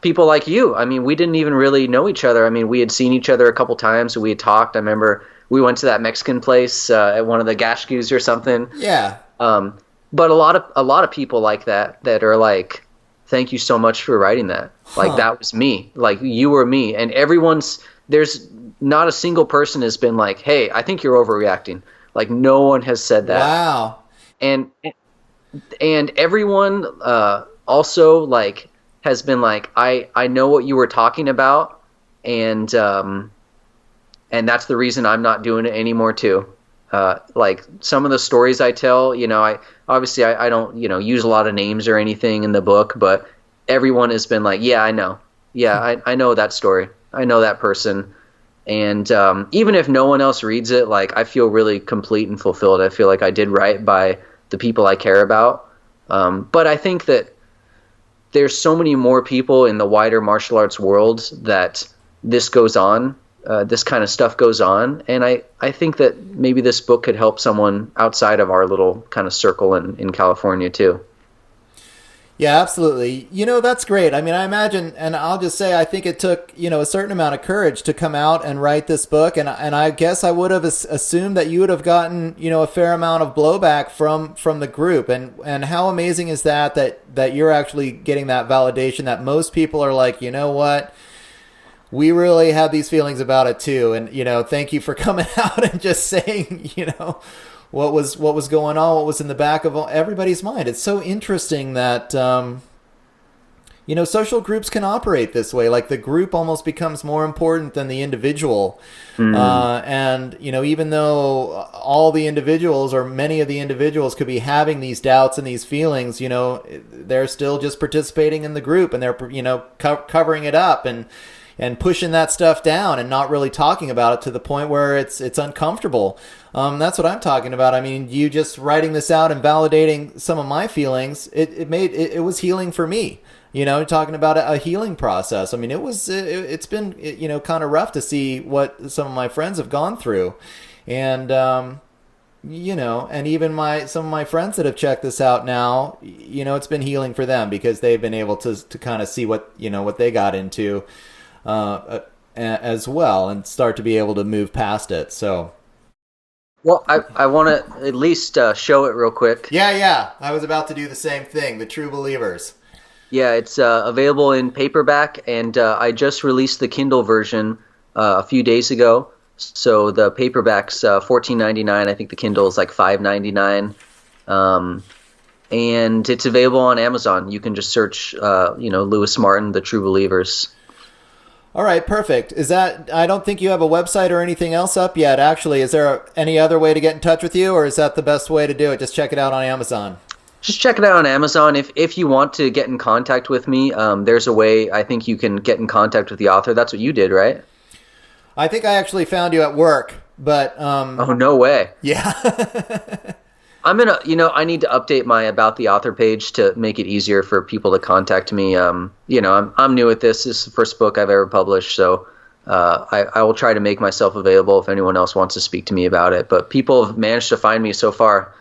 People like you. I mean, we didn't even really know each other. I mean, we had seen each other a couple times, and we had talked. I remember we went to that Mexican place at one of the Gashkus or something. Yeah. But a lot of people like that are like, thank you so much for writing that. Like, that was me. Like, you were me. And everyone's there's not a single person has been like, hey, I think you're overreacting. Like, no one has said that. Wow. And everyone also like has been like, I know what you were talking about, and that's the reason I'm not doing it anymore too. Like some of the stories I tell, I don't, use a lot of names or anything in the book, but everyone has been like, yeah, I know. Yeah, I know that story. I know that person. And even if no one else reads it, like I feel really complete and fulfilled. I feel like I did right by the people I care about. But I think that there's so many more people in the wider martial arts world that this goes on. This kind of stuff goes on, and I think that maybe this book could help someone outside of our little kind of circle in California too. Yeah, absolutely. That's great. I mean, I imagine, and I'll just say, I think it took, a certain amount of courage to come out and write this book. And I guess I would have assumed that you would have gotten, a fair amount of blowback from the group. And how amazing is that you're actually getting that validation that most people are like, you know what? We really have these feelings about it too. And, thank you for coming out and just saying, what was going on, what was in the back of everybody's mind. It's so interesting that, social groups can operate this way. Like the group almost becomes more important than the individual. Mm-hmm. And, even though all the individuals or many of the individuals could be having these doubts and these feelings, they're still just participating in the group, and they're, covering it up and pushing that stuff down and not really talking about it to the point where it's uncomfortable. That's what I'm talking about. I mean, you just writing this out and validating some of my feelings, it was healing for me. Talking about a healing process. I mean, it's been kind of rough to see what some of my friends have gone through, and and even some of my friends that have checked this out now, it's been healing for them because they've been able to kind of see what they got into as well, and start to be able to move past it. So. Well, I want to at least show it real quick. Yeah. I was about to do the same thing. The True Believers. Yeah, it's available in paperback, and I just released the Kindle version a few days ago. So the paperback's $14.99. I think the Kindle is like $5.99. And it's available on Amazon. You can just search, Lewis Martin, The True Believers. All right, perfect. I don't think you have a website or anything else up yet, actually. Is there any other way to get in touch with you, or is that the best way to do it? Just check it out on Amazon. Just check it out on Amazon. If you want to get in contact with me, there's a way I think you can get in contact with the author. That's what you did, right? I think I actually found you at work, but... Oh, no way. Yeah. I need to update my About the Author page to make it easier for people to contact me. I'm new at this. This is the first book I've ever published, so I will try to make myself available if anyone else wants to speak to me about it. But people have managed to find me so far.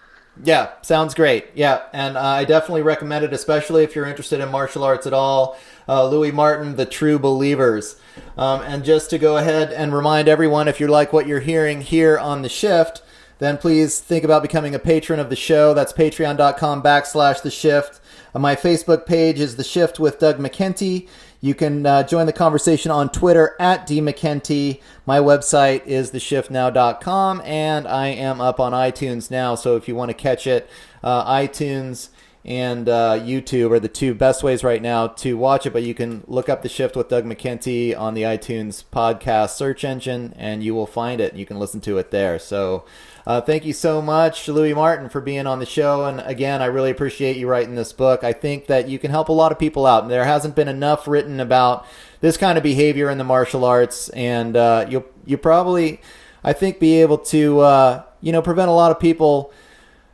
Yeah, sounds great. Yeah, and I definitely recommend it, especially if you're interested in martial arts at all. Louis Martin, The True Believers. And just to go ahead and remind everyone, if you like what you're hearing here on The Shift, then please think about becoming a patron of the show. That's patreon.com/The Shift. My Facebook page is The Shift with Doug McKenty. You can join the conversation on Twitter at @DMcKenty. My website is theshiftnow.com, and I am up on iTunes now. So if you want to catch it, iTunes and YouTube are the two best ways right now to watch it. But you can look up The Shift with Doug McKenty on the iTunes podcast search engine, and you will find it. You can listen to it there. So thank you so much, Louis Martin, for being on the show. And again, I really appreciate you writing this book. I think that you can help a lot of people out. There hasn't been enough written about this kind of behavior in the martial arts, and you'll probably, I think, be able to prevent a lot of people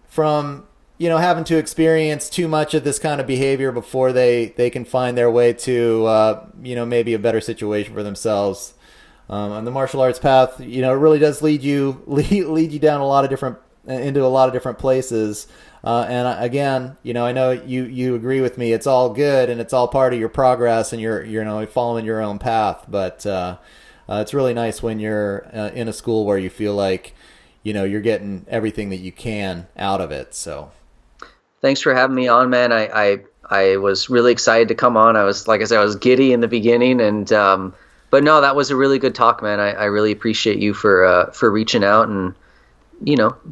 from having to experience too much of this kind of behavior before they can find their way to maybe a better situation for themselves. On the martial arts path, it really does lead you down into a lot of different places. And again, I know you agree with me. It's all good and it's all part of your progress, and you're following your own path. But it's really nice when you're in a school where you feel like you're getting everything that you can out of it. So, thanks for having me on, man. I was really excited to come on. I was, like I said, I was giddy in the beginning, and But no, that was a really good talk, man. I really appreciate you for reaching out and,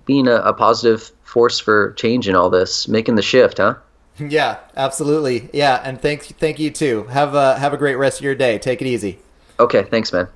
being a positive force for change in all this, making the shift, huh? Yeah, absolutely. Yeah, and thank you too. Have a great rest of your day. Take it easy. Okay, thanks, man.